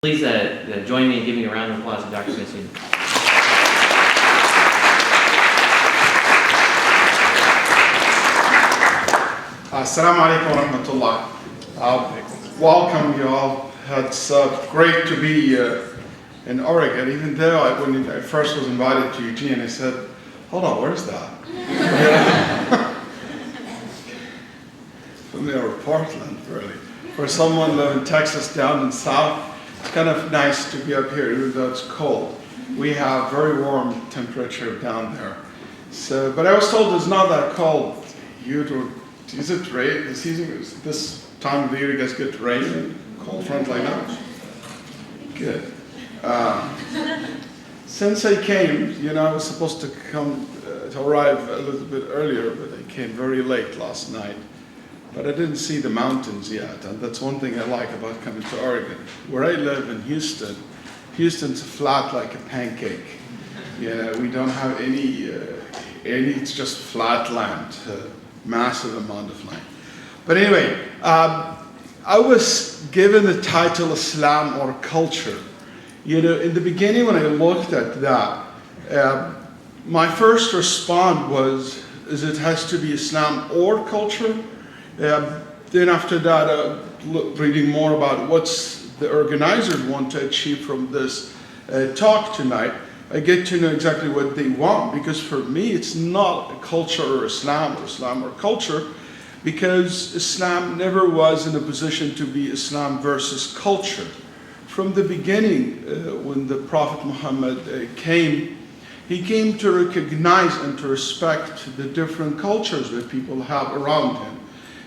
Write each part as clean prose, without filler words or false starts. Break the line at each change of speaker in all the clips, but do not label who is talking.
Please join me in giving a round of applause to Dr. Basyouni.
Assalamu alaikum wa rahmatullah. Welcome you all. It's great to be in Oregon, even though when I first was invited to Eugene, I said, hold on, where's that? From there, or Portland, really. For someone living in Texas down in South, it's kind of nice to be up here, even though it's cold. We have very warm temperature down there. So, but I was told it's not that cold. Is it rain? Is this time of the year you guys get rain and cold front like that? Good. Since I came, I was supposed to arrive a little bit earlier, but I came very late last night. But I didn't see the mountains yet, and that's one thing I like about coming to Oregon. Where I live in Houston, Houston's flat like a pancake. We don't have any, it's just flat land, massive amount of land. But anyway, I was given the title Islam or culture. In the beginning when I looked at that, my first response is it has to be Islam or culture. Then after that, reading more about what's the organizers want to achieve from this talk tonight, I get to know exactly what they want, because for me it's not a culture or Islam or culture, because Islam never was in a position to be Islam versus culture. From the beginning, when the Prophet Muhammad came, he came to recognize and to respect the different cultures that people have around him.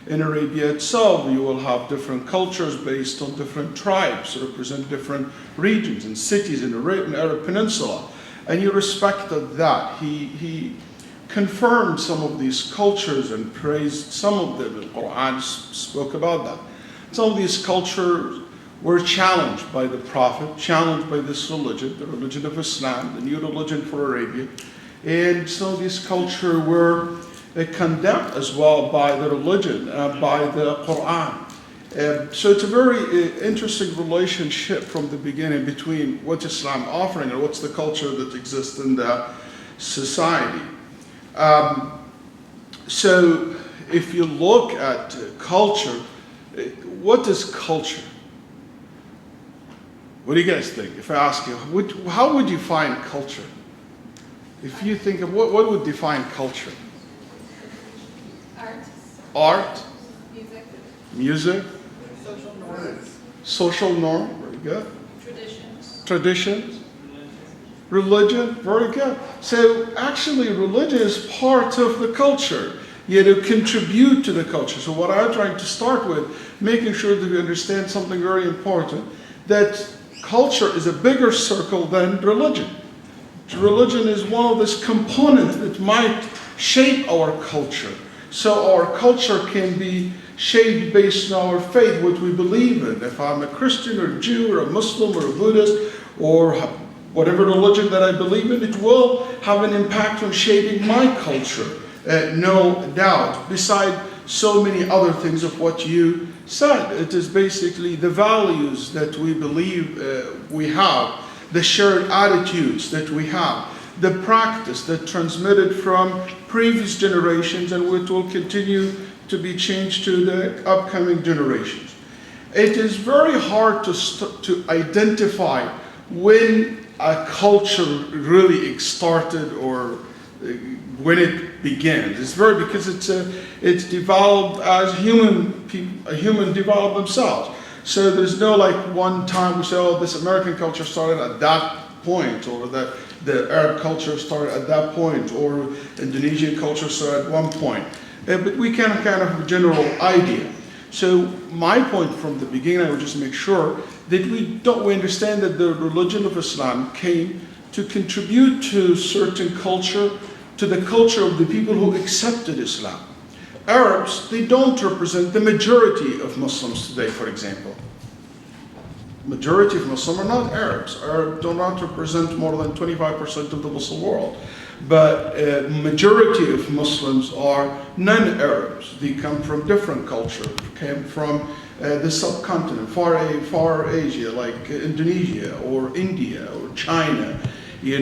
In Arabia itself, you will have different cultures based on different tribes that represent different regions and cities in the Arab Peninsula. And he respected that. He confirmed some of these cultures and praised some of them. The Quran spoke about that. Some of these cultures were challenged by the Prophet, challenged by this religion, the religion of Islam, the new religion for Arabia. And some of these cultures were condemned as well by the religion, by the Quran. So it's a very interesting relationship from the beginning between what's Islam offering and what's the culture that exists in the society. So if you look at culture, what is culture? What do you guys think? If I ask you, how would you define culture? If you think of what would define culture? Art, music, social norm, very good. Traditions, religion, very good. So actually religion is part of the culture, to contribute to the culture. So what I'm trying to start with, making sure that we understand something very important, that culture is a bigger circle than religion. Religion is one of these components that might shape our culture. So our culture can be shaped based on our faith, what we believe in. If I'm a Christian or a Jew or a Muslim or a Buddhist or whatever religion that I believe in, it will have an impact on shaping my culture, no doubt. Besides so many other things of what you said, it is basically the values that we believe we have, the shared attitudes that we have, the practice that transmitted from previous generations and which will continue to be changed to the upcoming generations. It is very hard to identify when a culture really started or when it began. It's because it's developed as human develop themselves. So there's no one time we say, oh, this American culture started at that point, or that the Arab culture started at that point, or Indonesian culture started at one point. But we can kind of have a general idea. So my point from the beginning, I would just make sure that we understand that the religion of Islam came to contribute to certain culture, to the culture of the people who accepted Islam. Arabs, they don't represent the majority of Muslims today, for example. Majority of Muslims are not Arabs. Arabs do not represent more than 25% of the Muslim world. But majority of Muslims are non-Arabs. They come from different cultures, came from the subcontinent, far Asia, like Indonesia or India or China. You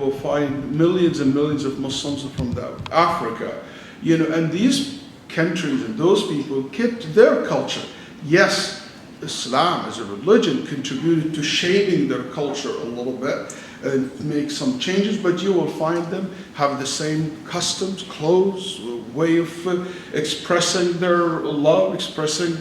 will find millions and millions of Muslims from Africa. And these countries and those people kept their culture. Yes, Islam as a religion contributed to shaping their culture a little bit and make some changes, but you will find them have the same customs, clothes, way of expressing their love, expressing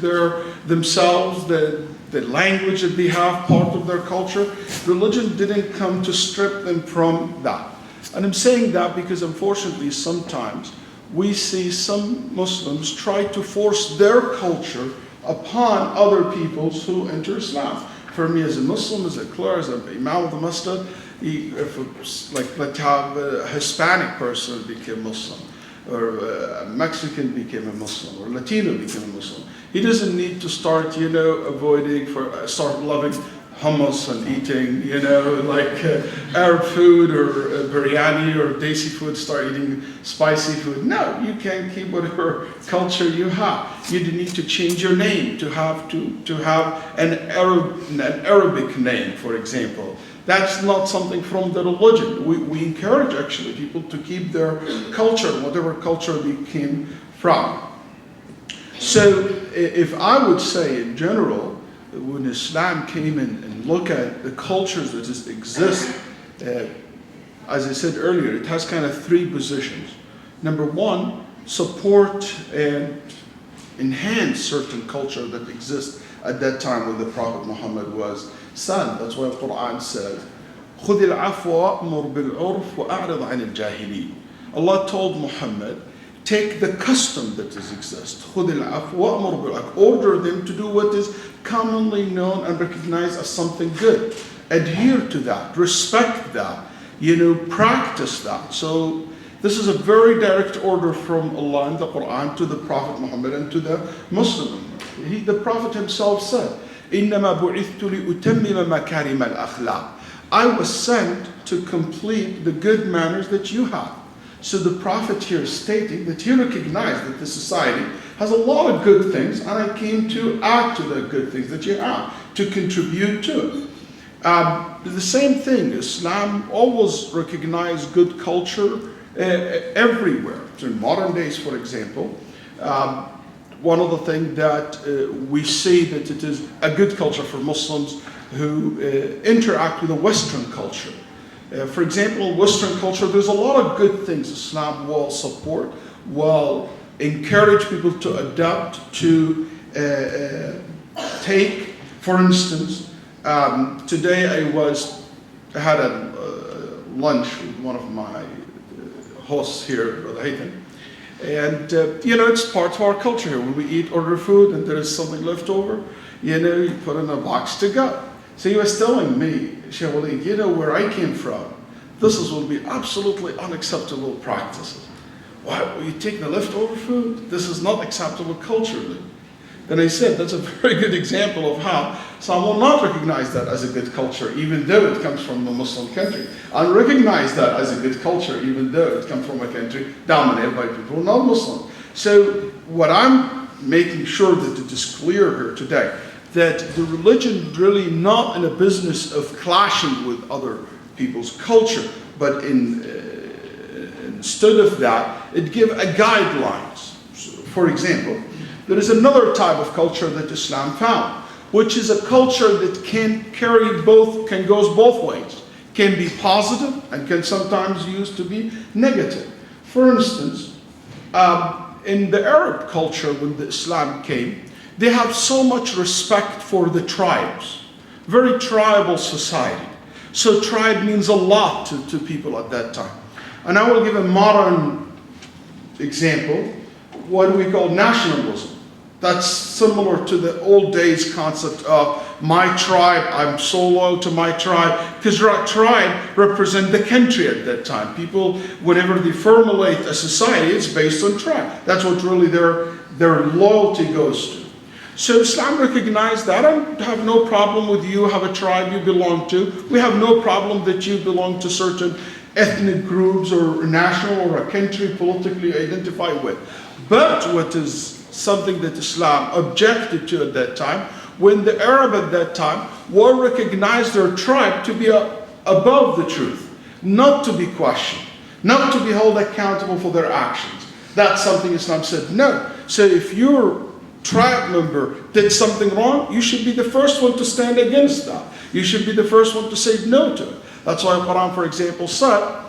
themselves, the language that they have, part of their culture. Religion didn't come to strip them from that. And I'm saying that because unfortunately sometimes we see some Muslims try to force their culture upon other peoples who enter Islam. For me as a Muslim, as a clerk, as an imam of the masjid, let's have a Hispanic person become Muslim, or a Mexican became a Muslim, or Latino became a Muslim. He doesn't need to start, start loving hummus and eating, Arab food or biryani or desi food, start eating spicy food. No, you can keep whatever culture you have. You don't need to change your name to have an Arabic name, for example. That's not something from the religion. We encourage actually people to keep their culture, whatever culture they came from. So if I would say in general, when Islam came in and look at the cultures that exist, as I said earlier, it has kind of three positions. Number one, support and enhance certain culture that exists at that time when the Prophet Muhammad was son. That's why the Quran says, خُذِ الْعَفْوَ وَأْمُرْ بِالْعُرْفِ وَأَعْرِضْ عَنِ الْجَاهِلِينَ. Allah told Muhammad, take the custom that exists. خُذِ الْعَفْوَ وَأْمُرْ بِالْعُرْفِ. Order them to do what is commonly known and recognized as something good. Adhere to that, respect that, practice that. So this is a very direct order from Allah in the Quran to the Prophet Muhammad and to the Muslim. The Prophet himself said, إِنَّمَا بُعِثْتُ لِأُتَمِّمَ مَكَارِمَ الْأَخْلَاقِ. I was sent to complete the good manners that you have. So the Prophet here is stating that he recognized that the society has a lot of good things, and I came to add to the good things that you have, to contribute to it. The same thing, Islam always recognized good culture everywhere. So in modern days, for example, one of the things that we see that it is a good culture for Muslims who interact with the Western culture. For example, in Western culture, there's a lot of good things Islam will support, will encourage people to adopt, to take. For instance, today I had a lunch with one of my hosts here, Brother Haytham. And, it's part of our culture here. When we order food and there is something left over, you put in a box to go. So he was telling me, Shaykh Waleed, where I came from, this would be absolutely unacceptable practices. Why, you take the leftover food? This is not acceptable culturally. Then I said, that's a very good example of how some will not recognize that as a good culture, even though it comes from a Muslim country. And recognize that as a good culture, even though it comes from a country dominated by people not Muslim. So what I'm making sure that it is clear here today, that the religion really not in a business of clashing with other people's culture, but instead of that, it gives a guidelines. So, for example, there is another type of culture that Islam found, which is a culture that goes both ways. Can be positive and can sometimes used to be negative. For instance, in the Arab culture when the Islam came, they have so much respect for the tribes. Very tribal society. So tribe means a lot to people at that time. And I will give a modern example. What do we call nationalism? That's similar to the old days concept of my tribe, I'm so loyal to my tribe, because tribe represent the country at that time. People, whenever they formulate a society, it's based on tribe. That's what really their loyalty goes to. So Islam recognized that. I have no problem with you have a tribe you belong to. We have no problem that you belong to certain ethnic groups or national or a country politically identified with. But what is something that Islam objected to at that time, when the Arab at that time will recognize their tribe to be above the truth, not to be questioned, not to be held accountable for their actions. That's something Islam said no. So if your tribe member did something wrong, you should be the first one to stand against that. You should be the first one to say no to it. That's why the Quran, for example, said,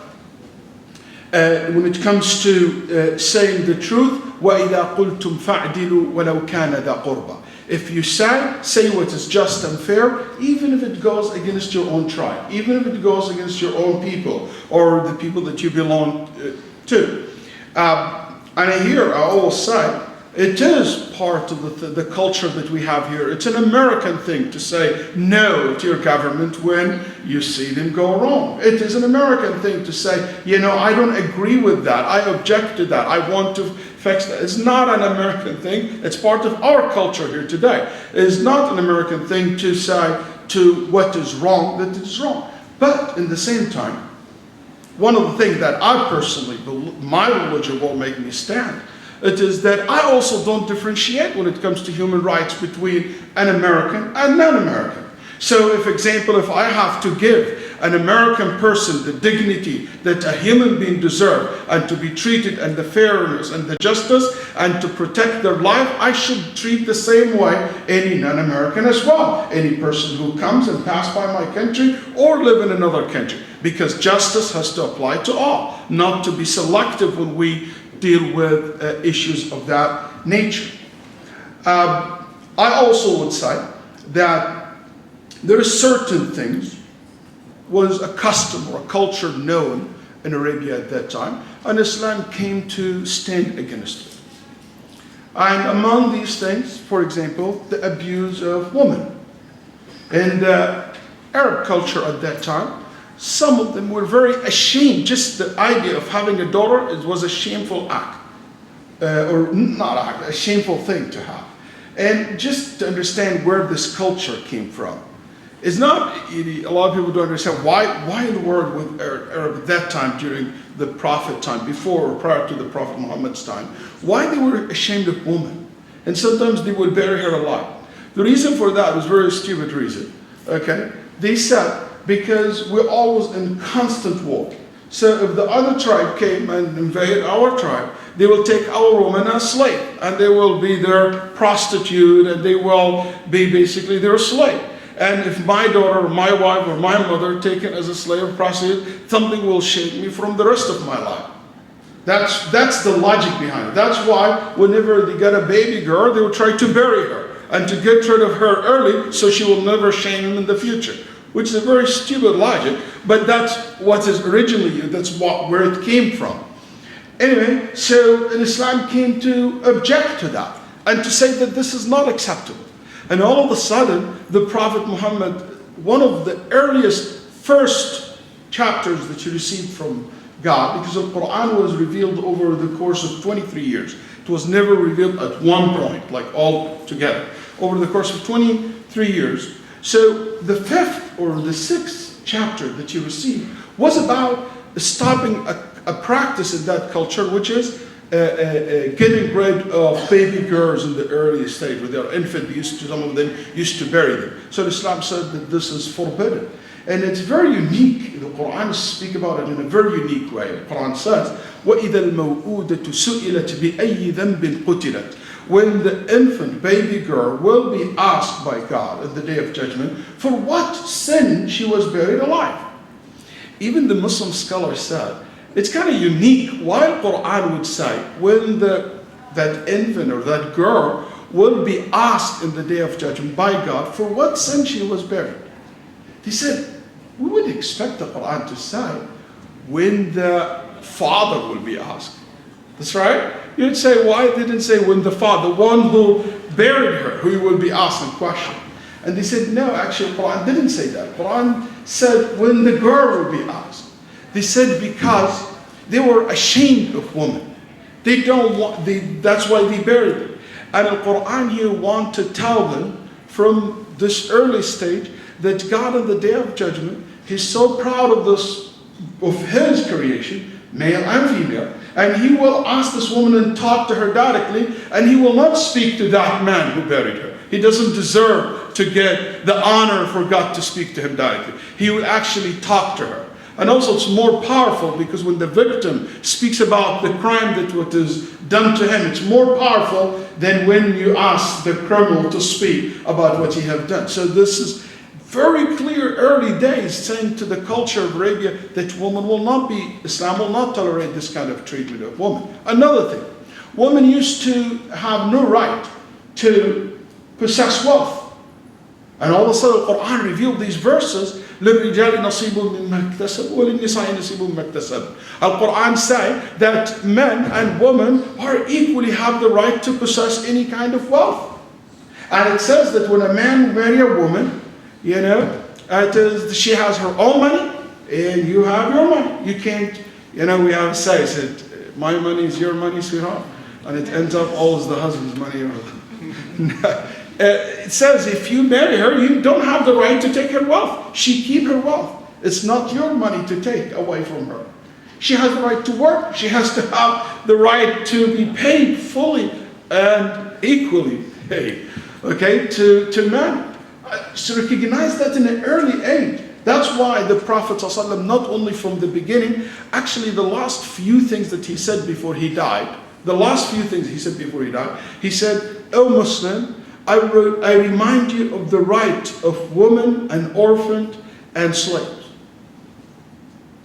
when it comes to saying the truth, وَإِذَا قُلْتُمْ فَاعْدِلُوا وَلَوْ كَانَ ذَا قُرْبَى. If you say what is just and fair, even if it goes against your own tribe, even if it goes against your own people, or the people that you belong to. And here I always say, it is part of the culture that we have here. It's an American thing to say no to your government when you see them go wrong. It is an American thing to say, I don't agree with that. I object to that. I want to fix that. It's not an American thing. It's part of our culture here today. It is not an American thing to say to what is wrong that it is wrong. But in the same time, one of the things that I personally believe, my religion will make me stand, it is that I also don't differentiate when it comes to human rights between an American and non-American. So if I have to give an American person the dignity that a human being deserves, and to be treated and the fairness and the justice and to protect their life, I should treat the same way any non-American as well. Any person who comes and passes by my country or live in another country. Because justice has to apply to all, not to be selective when we deal with issues of that nature. I also would say that there are certain things was a custom or a culture known in Arabia at that time, and Islam came to stand against it. And among these things, for example, the abuse of women. In the Arab culture at that time, some of them were very ashamed. Just the idea of having a daughter, it was a shameful act. Or not act, a shameful thing to have. And just to understand where this culture came from. It's not, a lot of people don't understand why in the world with Arab at that time, during the Prophet time, before or prior to the Prophet Muhammad's time, why they were ashamed of women. And sometimes they would bury her alive. The reason for that was a very stupid reason. Okay? They said, because we're always in constant war. So if the other tribe came and invaded our tribe, they will take our woman as slave, and they will be their prostitute, and they will be basically their slave. And if my daughter or my wife or my mother taken as a slave or prostitute, something will shame me from the rest of my life. That's the logic behind it. That's why whenever they get a baby girl, they will try to bury her and to get rid of her early so she will never shame them in the future. Which is a very stupid logic, but that's what is originally, where it came from. Anyway, so Islam came to object to that and to say that this is not acceptable. And all of a sudden, the Prophet Muhammad, one of the first chapters that he received from God, because the Quran was revealed over the course of 23 years. It was never revealed at one point, like all together. Over the course of 23 years. So the fifth or the sixth chapter that you received was about stopping a practice in that culture, which is getting rid of baby girls in the early stage, with their infant. Some of them used to bury them. So Islam said that this is forbidden. And it's very unique. The Quran speaks about it in a very unique way. The Quran says, وَإِذَا الْمَوْءُودَةُ سُئِلَتْ بِأَيِّ ذَنْبٍ قُتِلَتْ. When the infant baby girl will be asked by God at the Day of Judgment for what sin she was buried alive. Even the Muslim scholar said, it's kind of unique why the Quran would say when that infant or that girl will be asked in the Day of Judgment by God for what sin she was buried. He said, we would expect the Quran to say when the father will be asked. That's right. You'd say, why didn't it say when the father, the one who buried her, who will be asked and questioned? And they said, no, actually, the Quran didn't say that. The Quran said when the girl will be asked. They said because they were ashamed of women. They don't want, that's why they buried them. And the Quran here wants to tell them from this early stage that God on the Day of Judgment, He's so proud of this, of His creation, male and female, and he will ask this woman and talk to her directly, and he will not speak to that man who buried her. He doesn't deserve to get the honor for God to speak to him directly. He will actually talk to her. And also it's more powerful because when the victim speaks about the crime that what is done to him, it's more powerful than when you ask the criminal to speak about what he have done. So this is very clear early days saying to the culture of Arabia that Islam will not tolerate this kind of treatment of women. Another thing, women used to have no right to possess wealth. And all of a sudden the Quran revealed these verses, لِلرِّجَالِ نَصِيبٌ مِّمَّا اكْتَسَبُوا وَلِلنِّسَاءِ نَصِيبٌ مِّمَّا اكْتَسَبْنَ. Al-Quran say that men and women are equally have the right to possess any kind of wealth. And it says that when a man marry a woman, you know, she has her own money and you have your money. You can't, you know, we have said, my money is your money, sweetheart. And it ends up always the husband's money. It says if you marry her, you don't have the right to take her wealth. She keep her wealth. It's not your money to take away from her. She has the right to work. She has to have the right to be paid fully and equally paid, okay, to men. So recognize that in an early age. That's why the Prophet ﷺ, not only from the beginning, actually the last few things that he said before he died, he said, "O Muslim, I remind you of the right of woman and orphan and slaves."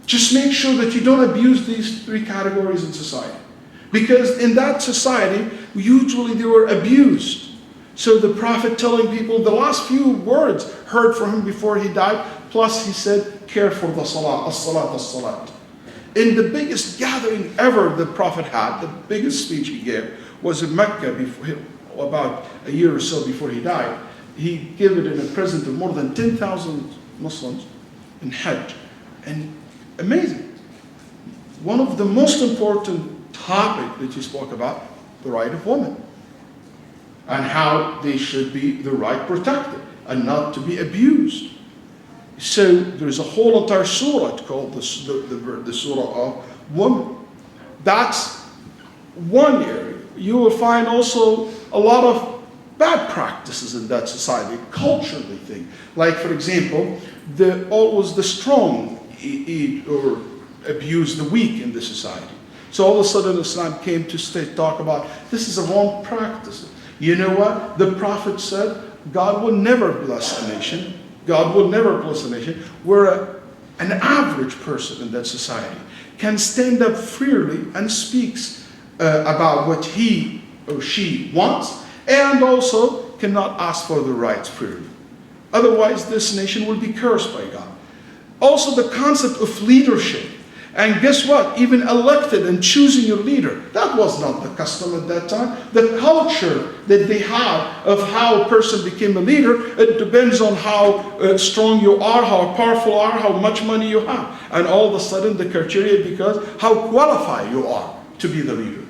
Just make sure that you don't abuse these three categories in society. Because in that society, usually they were abused. So the Prophet telling people the last few words heard from him before he died, plus he said, care for the salah, as-salat, as-salat. In the biggest gathering ever the Prophet had, the biggest speech he gave was in Mecca about a year or so before he died. He gave it in a present of more than 10,000 Muslims in Hajj. And amazing. One of the most important topics that he spoke about, the right of women. And how they should be the right protected and not to be abused. So there's a whole entire surah called the surah of women. That's one area. You will find also a lot of bad practices in that society, culturally thing. Like for example, always the strong eat or abuse the weak in the society. So all of a sudden Islam came to talk about this is a wrong practice. You know what? The Prophet said, God will never bless a nation. God will never bless a nation where an average person in that society can stand up freely and speaks about what he or she wants and also cannot ask for the rights freely. Otherwise, this nation will be cursed by God. Also, the concept of leadership. And guess what? Even elected and choosing your leader. That was not the custom at that time. The culture that they have of how a person became a leader, it depends on how strong you are, how powerful you are, how much money you have. And all of a sudden the criteria becomes how qualified you are to be the leader.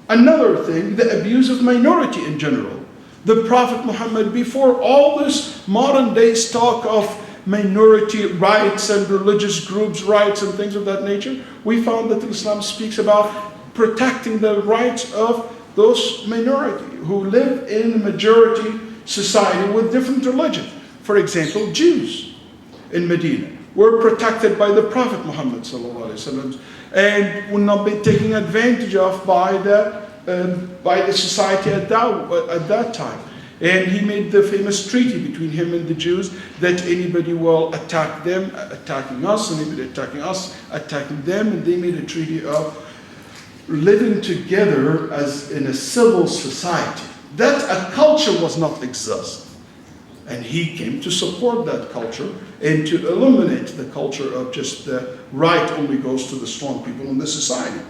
Another thing, the abuse of minority in general. The Prophet Muhammad, before all this modern day talk of minority rights and religious groups' rights and things of that nature, we found that Islam speaks about protecting the rights of those minority who live in a majority society with different religions. For example, Jews in Medina were protected by the Prophet Muhammad ﷺ and would not be taken advantage of by the society at that time. And he made the famous treaty between him and the Jews that anybody will attack them, attacking us, and anybody attacking us, attacking them. And they made a treaty of living together as in a civil society. That a culture was not exist. And he came to support that culture and to eliminate the culture of just the right only goes to the strong people in the society.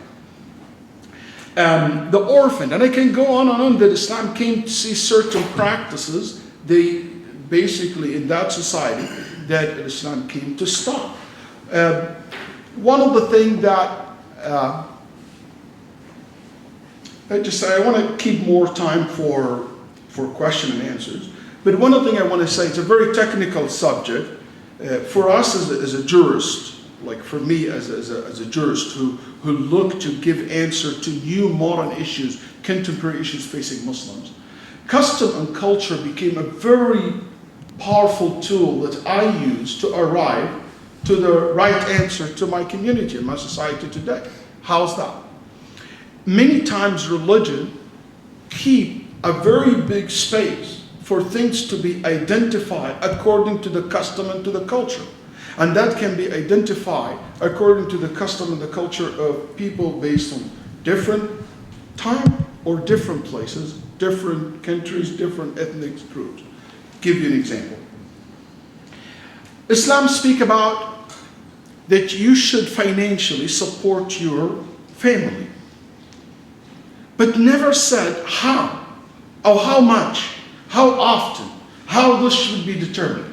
The orphan, and I can go on and on that Islam came to see certain practices, they basically in that society that Islam came to stop. One of the things that I want to keep more time for question and answers, but one of the things I want to say, it's a very technical subject for us as a jurist, like for me as a jurist who look to give answer to new modern issues, contemporary issues facing Muslims, custom and culture became a very powerful tool that I use to arrive to the right answer to my community and my society today. How's that? Many times religion keep a very big space for things to be identified according to the custom and to the culture. And that can be identified according to the custom and the culture of people based on different time or different places, different countries, different ethnic groups. Give you an example. Islam speaks about that you should financially support your family, but never said how, or how much, how often, how this should be determined.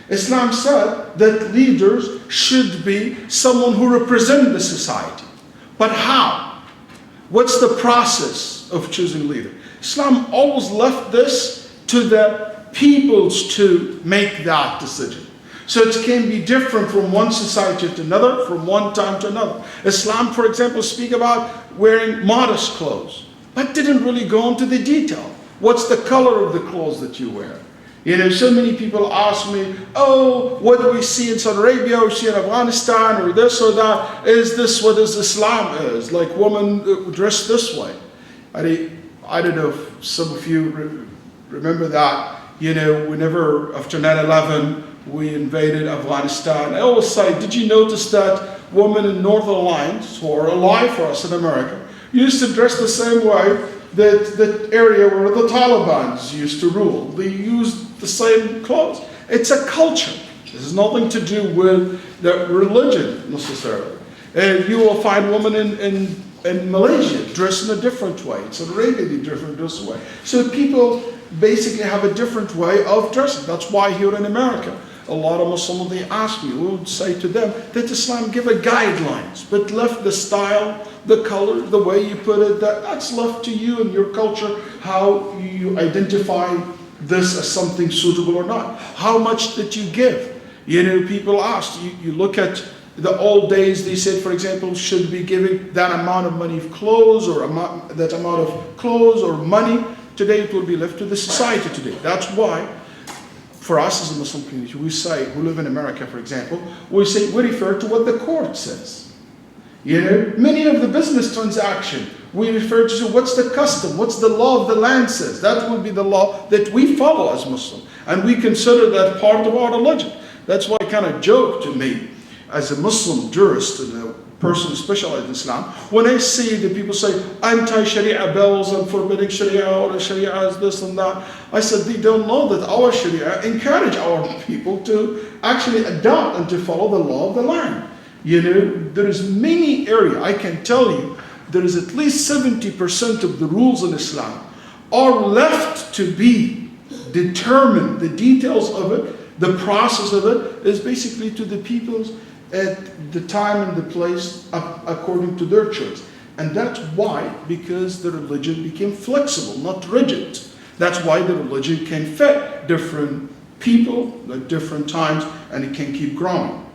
Islam said that leaders should be someone who represents the society. But how? What's the process of choosing leader? Islam always left this to the peoples to make that decision. So it can be different from one society to another, from one time to another. Islam, for example, speak about wearing modest clothes, but didn't really go into the detail. What's the color of the clothes that you wear? You know, so many people ask me, oh, what do we see in Saudi Arabia, or we see in Afghanistan, or this or that? Is this what is Islam is? Like women dress this way. I don't know if some of you remember that. You know, whenever after 9/11, we invaded Afghanistan, I always say, did you notice that women in Northern Alliance, who are alive for us in America, used to dress the same way that area where the Taliban used to rule? They used the same clothes. It's a culture. This has nothing to do with the religion necessarily. And you will find women in Malaysia dressed in a different way. It's Arabia different this way. So people basically have a different way of dressing. That's why here in America, a lot of Muslims, they ask me, we would say to them that Islam give a guidelines, but left the style, the color, the way you put it, that's left to you and your culture, how you identify this as something suitable or not. How much that you give. You know, people ask, you look at the old days, they said, for example, should be giving that amount of money of clothes or that amount of clothes or money. Today it will be left to the society today. That's why, for us as a Muslim community, we say, we live in America, for example, we refer to what the court says. You know, many of the business transaction, we refer to what's the custom, what's the law of the land says. That will be the law that we follow as Muslim. And we consider that part of our religion. That's why I kind of joke to me, as a Muslim jurist and a person specialized in Islam, when I see the people say anti-Sharia bills and forbidding Sharia or Sharia is this and that, I said they don't know that our Sharia encourage our people to actually adopt and to follow the law of the land. You know, there is many areas, I can tell you, there is at least 70% of the rules in Islam are left to be determined. The details of it, the process of it is basically to the peoples at the time and the place according to their choice. And that's why, because the religion became flexible, not rigid. That's why the religion can fit different people at different times, and it can keep growing.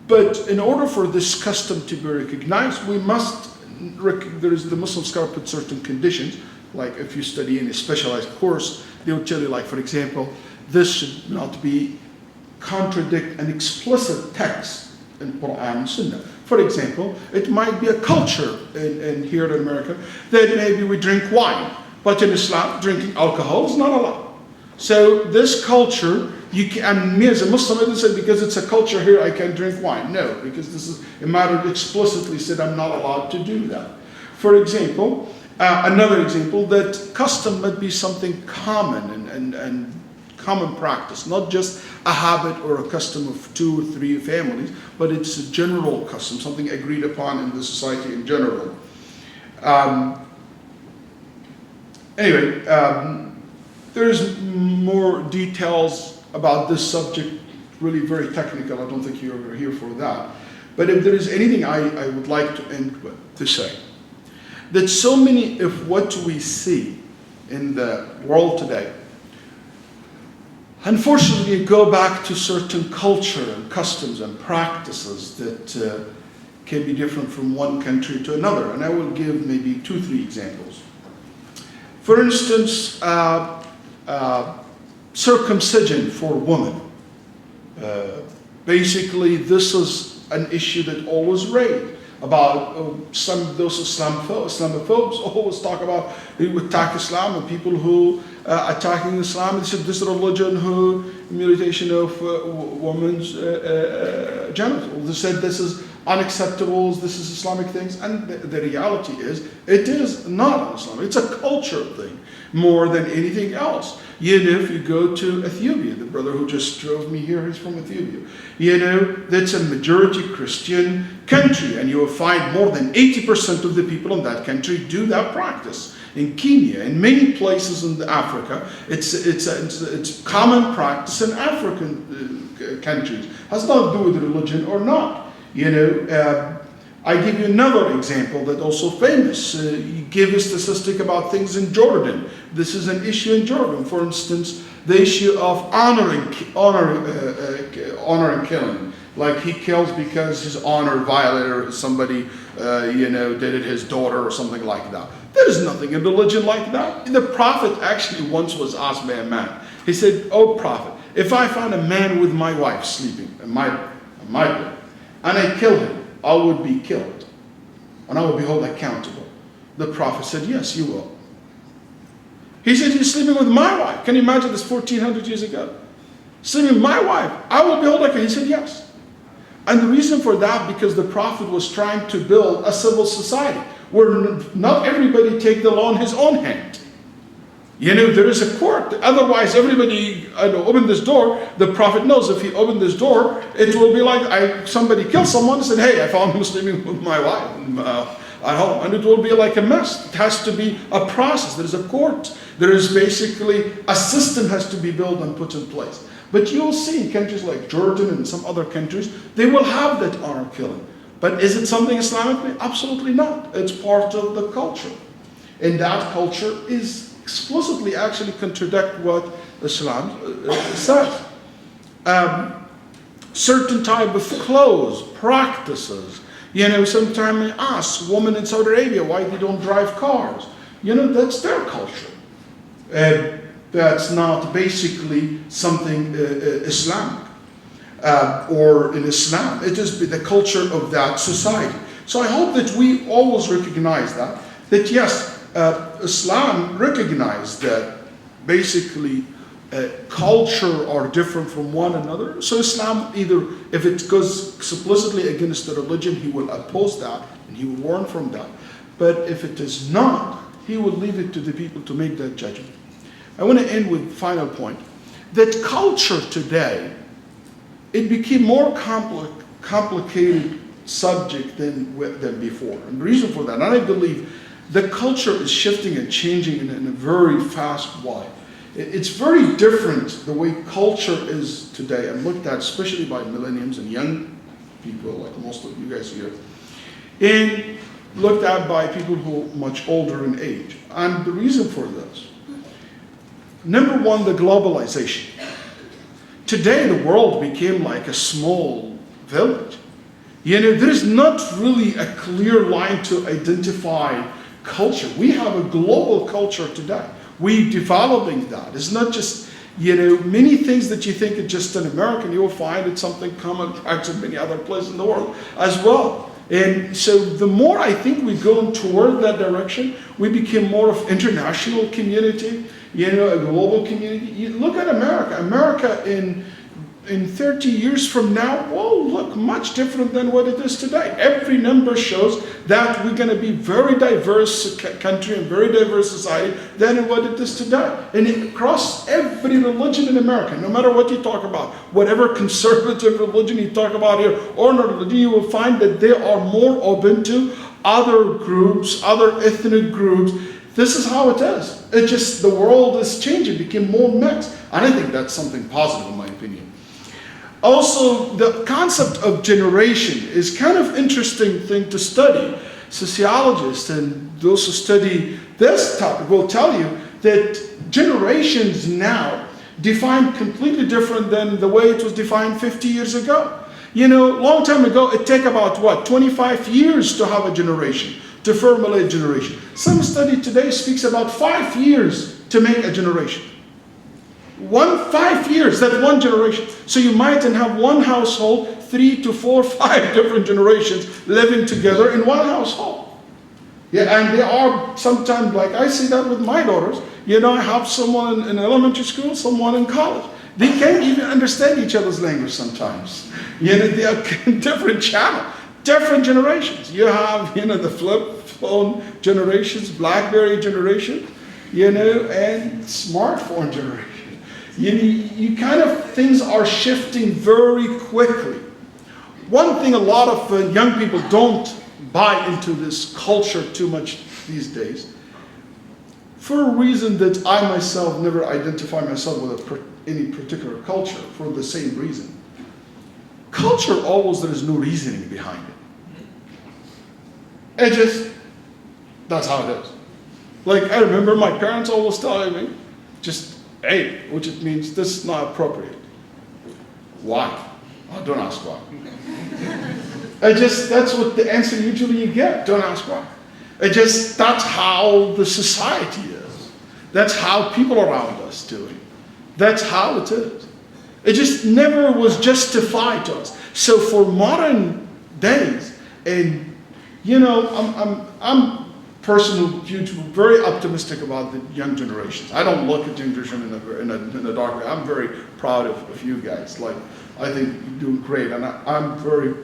But in order for this custom to be recognized, we must, the Muslim scholar put certain conditions, like if you study in a specialized course, they will tell you, like, for example, this should not be contradict an explicit text in Quran and Sunnah. For example, it might be a culture in here in America that maybe we drink wine, but in Islam, drinking alcohol is not allowed. So this culture, and me as a Muslim, I didn't say because it's a culture here I can drink wine. No, because this is a matter explicitly said I'm not allowed to do that. For example, another example, that custom might be something common and common practice, not just a habit or a custom of 2 or 3 families, but it's a general custom, something agreed upon in the society in general. There's more details about this subject, really very technical. I don't think you're here for that. But if there is anything I would like to end with, to say, that so many of what we see in the world today unfortunately, you go back to certain culture and customs and practices that can be different from one country to another. And I will give maybe 2-3 examples. For instance, circumcision for women. Basically, this is an issue that always raised about some of those Islamophobes always talk about, they would attack Islam, and people who attacking Islam, they said this religion who mutilation of women's genitals. They said this is unacceptable, this is Islamic things, and the reality is, it is not Islam. It's a culture thing more than anything else. You know, if you go to Ethiopia, the brother who just drove me here is from Ethiopia. You know, that's a majority Christian country, and you will find more than 80% of the people in that country do that practice. In Kenya, in many places in Africa, it's common practice in African countries. Has nothing to do with religion or not. You know, I give you another example that also famous. You give a statistic about things in Jordan. This is an issue in Jordan. For instance, the issue of honor and killing. Like he kills because his honor violator, somebody, you know, did it his daughter or something like that. There is nothing in religion like that. The Prophet actually once was asked by a man. He said, "Oh Prophet, if I find a man with my wife sleeping in my bed, and I kill him, I would be killed, and I will be held accountable." The Prophet said, "Yes, you will." He said, "He's sleeping with my wife." Can you imagine this 1400 years ago? Sleeping with my wife, I will be held accountable. He said, "Yes." And the reason for that, because the Prophet was trying to build a civil society where not everybody take the law in his own hand. You know, there is a court. Otherwise, everybody open this door. The Prophet knows if he opened this door, it will be like somebody killed someone and said, "Hey, I found him sleeping with my wife at home." And it will be like a mess. It has to be a process. There is a court. There is basically a system has to be built and put in place. But you'll see in countries like Jordan and some other countries, they will have that honor killing. But is it something Islamically? Absolutely not. It's part of the culture. And that culture is explicitly actually contradict what Islam says. Certain type of clothes, practices. You know, sometimes I ask women in Saudi Arabia why they don't drive cars. You know, that's their culture. That's not basically something Islamic. Or in Islam. It is the culture of that society. So I hope that we always recognize that yes, Islam recognized that basically culture are different from one another. So Islam, either if it goes explicitly against the religion, he will oppose that and he will warn from that. But if it is not, he will leave it to the people to make that judgment. I want to end with final point. That culture today, it became more complicated subject than before. And the reason for that, and I believe the culture is shifting and changing in a very fast way. It's very different the way culture is today and looked at, especially by millennials and young people, like most of you guys here, and looked at by people who are much older in age. And the reason for this, number one, the globalization. Today, the world became like a small village. You know, there is not really a clear line to identify culture. We have a global culture today. We're developing that. It's not just, you know, many things that you think are just an American, you'll find it's something common practice in many other places in the world as well. And so the more I think we go toward that direction, we become more of international community, you know, a global community. You look at America. America in 30 years from now will look much different than what it is today. Every number shows that we're going to be very diverse country and very diverse society than what it is today. And across every religion in America, no matter what you talk about, whatever conservative religion you talk about here or not religion, you will find that they are more open to other groups, other ethnic groups. This is how it is. It just, the world is changing, became more mixed. And I think that's something positive in my opinion. Also, the concept of generation is kind of interesting thing to study. Sociologists and those who study this topic will tell you that generations now defined completely different than the way it was defined 50 years ago. Long time ago, it took about, 25 years to have a generation, to formulate a generation. Some study today speaks about 5 years to make a generation. 5 years, that one generation. So you might have one household, 3 to 4, 5 different generations living together in one household. Yeah, and they are sometimes, like I see that with my daughters. I have someone in elementary school, someone in college. They can't even understand each other's language sometimes. They are different channel, different generations. You have, the flip phone generations, BlackBerry generation, and smartphone generation. You kind of, things are shifting very quickly. One thing a lot of young people don't buy into this culture too much these days, for a reason that I myself never identify myself with any particular culture, for the same reason. Culture, always there is no reasoning behind it. That's how it is. Like, I remember my parents always telling me, just, hey, which it means this is not appropriate. Why? Oh, don't ask why. That's what the answer usually you get, don't ask why. That's how the society is. That's how people around us do it. That's how it is. It just never was justified to us. So for modern days, and I'm person who's very optimistic about the young generations. I don't look at young generation in a dark way. I'm very proud of you guys. Like, I think you're doing great, and I'm very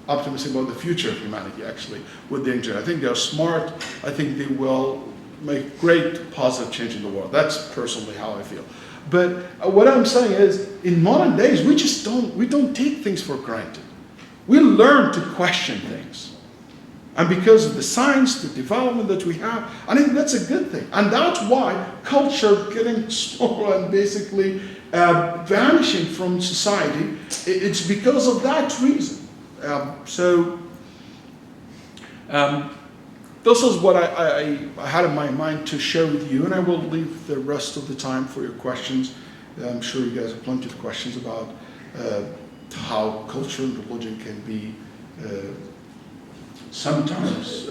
optimistic about the future of humanity, actually, with the young generation. I think they're smart. I think they will make great positive change in the world. That's personally how I feel. But what I'm saying is, in modern days, we don't take things for granted. We learn to question things. And because of the science, the development that we have, I think that's a good thing. And that's why culture getting smaller and basically vanishing from society, it's because of that reason. This is what I had in my mind to share with you, and I will leave the rest of the time for your questions. I'm sure you guys have plenty of questions about how culture and religion can be sometimes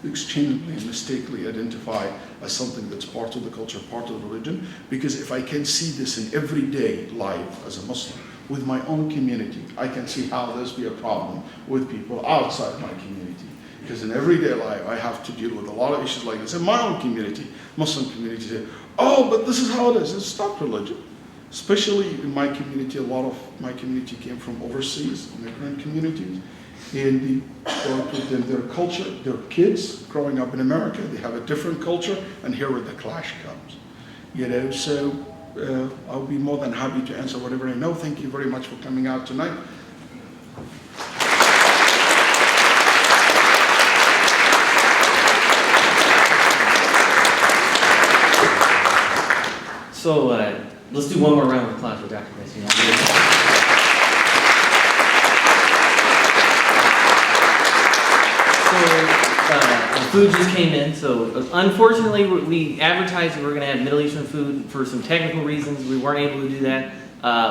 exchangeably and mistakenly identified as something that's part of the culture, part of the religion. Because if I can see this in everyday life as a Muslim, with my own community, I can see how this be a problem with people outside my community. Because in everyday life, I have to deal with a lot of issues like this. In my own community, Muslim community, say, oh, but this is how it is. It's not religion. Especially in my community, a lot of my community came from overseas, immigrant communities. And they brought with them their culture, their kids growing up in America, they have a different culture, and here where the clash comes. So I'll be more than happy to answer whatever I know. Thank you very much for coming out tonight.
So let's do one more round of applause for Dr. Basyouni. The food just came in, so unfortunately we advertised we were going to have Middle Eastern food. For some technical reasons, we weren't able to do that.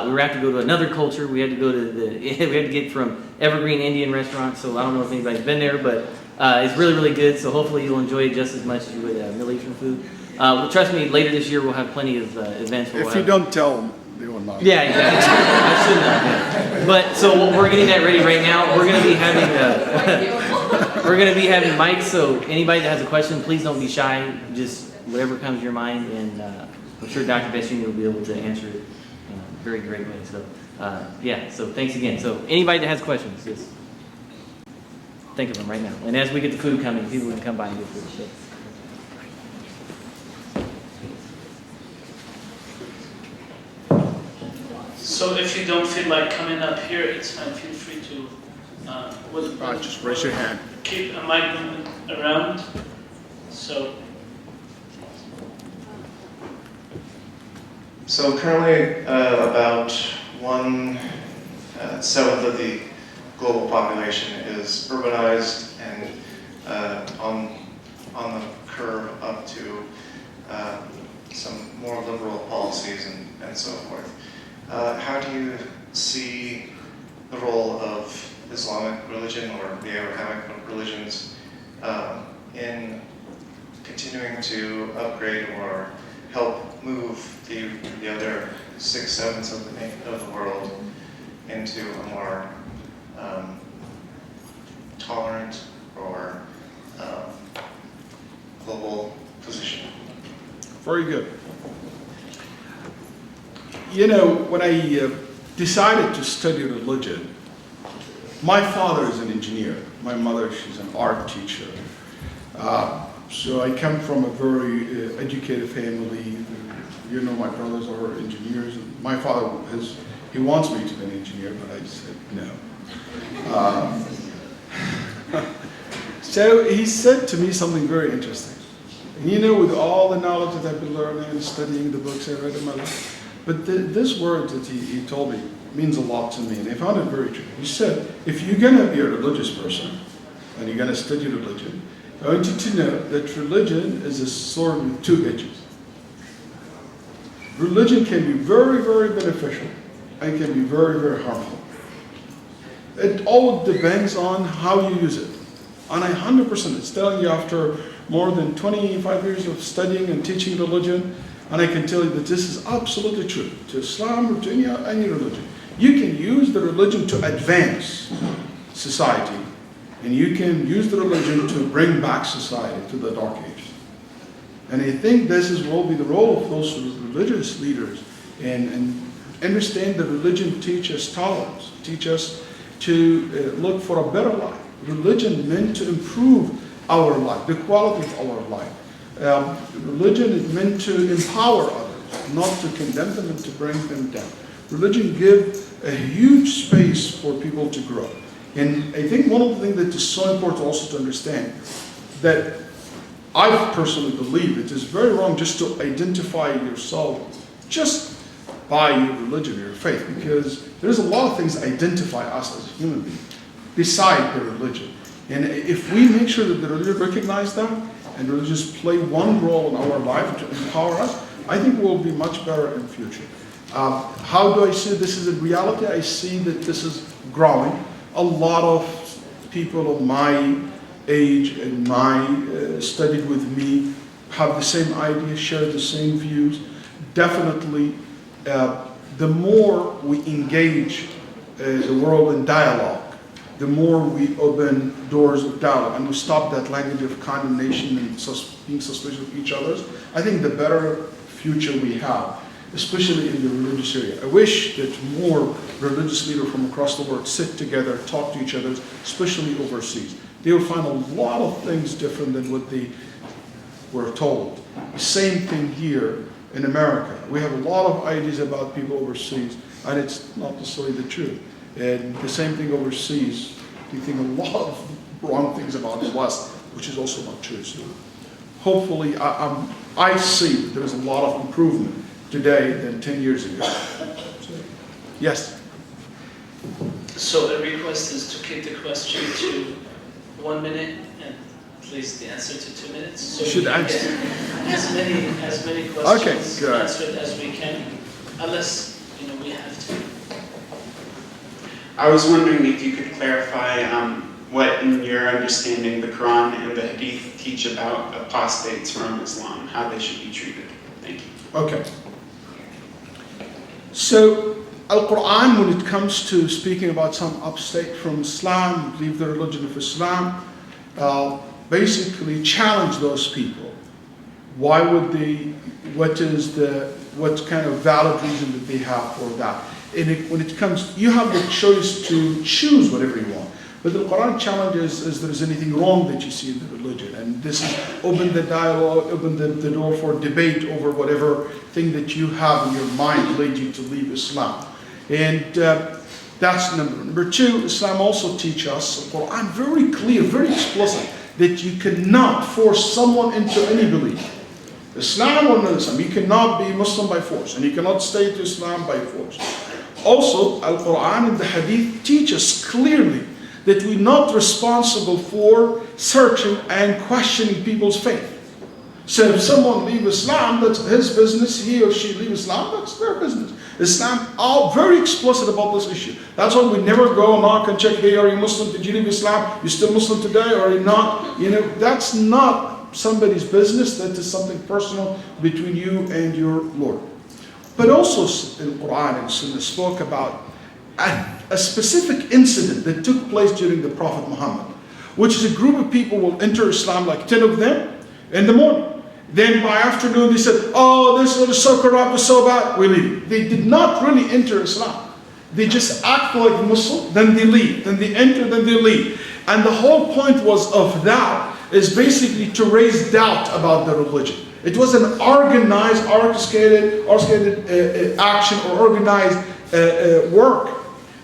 We were have to go to another culture. We had to go to we had to get from Evergreen Indian Restaurant. So I don't know if anybody's been there, but it's really, really good. So hopefully you'll enjoy it just as much as you would Middle Eastern food. Well, trust me, later this year we'll have plenty of events.
If you don't tell them, they will not.
Yeah, exactly. I shouldn't have. Yeah. But so we're getting that ready right now. We're going to be having. We're going to be having mics, so anybody that has a question, please don't be shy. Just whatever comes to your mind, and I'm sure Dr. Basyouni will be able to answer it in a very great way. So, yeah, so thanks again. So anybody that has questions, just think of them right now. And as we get the food coming, people can come by and get food.
So if you don't feel like coming up here, it's fine. Feel free to
just raise your hand.
Keep a mic around. So
currently, about 1/7 of the global population is urbanized and on the curve up to some more liberal policies and so forth. How do you see the role of Islamic religion or the Abrahamic religions in continuing to upgrade or help move the other 6/7 of the world into a more tolerant or global position?
Very good. You know, when I decided to study religion, my father is an engineer. My mother, she's an art teacher. So I come from a very educated family. You know, my brothers are engineers. My father, he wants me to be an engineer, but I said no. So he said to me something very interesting. And you know, with all the knowledge that I've been learning and studying the books I read in my life, but this word that he told me means a lot to me, and I found it very true. He said, if you're going to be a religious person, and you're going to study religion, I want you to know that religion is a sword with two edges. Religion can be very, very beneficial, and can be very, very harmful. It all depends on how you use it. And 100%, it's telling you after more than 25 years of studying and teaching religion, and I can tell you that this is absolutely true to Islam or to any religion. You can use the religion to advance society, and you can use the religion to bring back society to the Dark Ages. And I think this will be the role of those religious leaders, and understand that religion teaches tolerance, teach us to look for a better life. Religion meant to improve our life, the quality of our life. Religion is meant to empower others, not to condemn them and to bring them down. Religion gives a huge space for people to grow. And I think one of the things that is so important also to understand, that I personally believe it is very wrong just to identify yourself just by your religion or your faith, because there's a lot of things that identify us as a human being beside the religion. And if we make sure that the religion recognize that, and religions play one role in our life to empower us, I think we'll be much better in the future. How do I see this as a reality? I see that this is growing. A lot of people of my age and studied with me have the same ideas, share the same views. Definitely, the more we engage the world in dialogue, the more we open doors of dialogue and we stop that language of condemnation and being suspicious of each other, I think the better future we have, especially in the religious area. I wish that more religious leaders from across the world sit together, talk to each other, especially overseas. They will find a lot of things different than what they were told. The same thing here in America. We have a lot of ideas about people overseas, and it's not necessarily the truth. And the same thing overseas, we think a lot of wrong things about the West, which is also not true. So hopefully, I see that there is a lot of improvement today than 10 years ago. So, yes?
So the request is to keep the question to 1 minute and please the answer to 2 minutes. So
Should
we can
answer.
get as many questions
good.
answered as we can, unless we have to.
I was wondering if you could clarify what, in your understanding, the Quran and the Hadith teach about apostates from Islam, how they should be treated. Thank you.
Okay. So, Al-Quran, when it comes to speaking about some apostate from Islam, leave the religion of Islam, basically challenge those people. Why would they, what kind of valid reason that they have for that? And when it comes, you have the choice to choose whatever you want. But the Quran challenges is there is anything wrong that you see in the religion. And this is open the dialogue, open the door for debate over whatever thing that you have in your mind led you to leave Islam. And that's number two. Islam also teaches us, the Quran very clear, very explicit, that you cannot force someone into any belief. Islam or non-Islam, you cannot be Muslim by force, and you cannot stay to Islam by force. Also, Al-Quran and the Hadith teach us clearly that we're not responsible for searching and questioning people's faith. So if someone leaves Islam, that's his business. He or she leaves Islam, that's their business. Islam are very explicit about this issue. That's why we never go knock and check, hey, are you Muslim? Did you leave Islam? You still Muslim today or are you not? You know, that's not somebody's business. That is something personal between you and your Lord. But also in Quran and Sunnah spoke about a specific incident that took place during the Prophet Muhammad, which is a group of people will enter Islam, like 10 of them, in the morning. Then by afternoon they said, oh, this is so corrupt, it's so bad, we leave. They did not really enter Islam. They just act like Muslim, then they leave. Then they enter, then they leave. And the whole point was of that is basically to raise doubt about the religion. It was an organized, orchestrated action or organized work.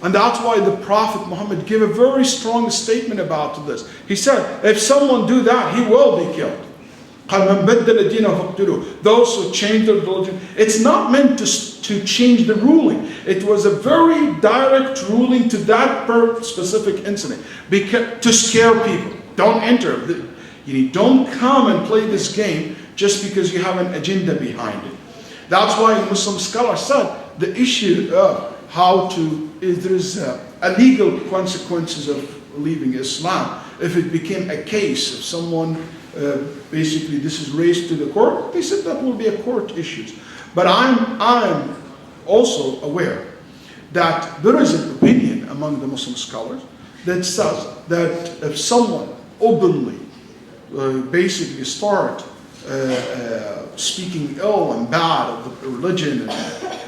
And that's why the Prophet Muhammad gave a very strong statement about this. He said, if someone do that, he will be killed. Those who change their religion, it's not meant to change the ruling. It was a very direct ruling to that specific incident, because to scare people. Don't enter. You don't come and play this game just because you have an agenda behind it. That's why Muslim scholars said the issue of there's legal consequences of leaving Islam. If it became a case, if someone basically this is raised to the court, they said that will be a court issue. But I'm also aware that there is an opinion among the Muslim scholars that says that if someone openly basically start speaking ill and bad of the religion and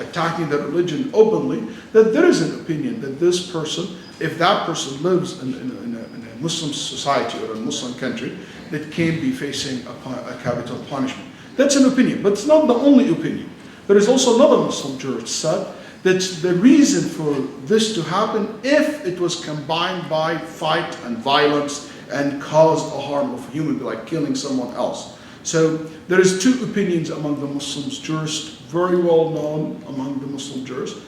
attacking the religion openly, that there is an opinion that this person, if that person lives in a Muslim society or a Muslim country, that can be facing a capital punishment. That's an opinion, but it's not the only opinion. There is also another Muslim jurist said that the reason for this to happen, if it was combined by fight and violence and caused a harm of human being, like killing someone else. So there is two opinions among the Muslims jurists, very well known among the Muslim jurists.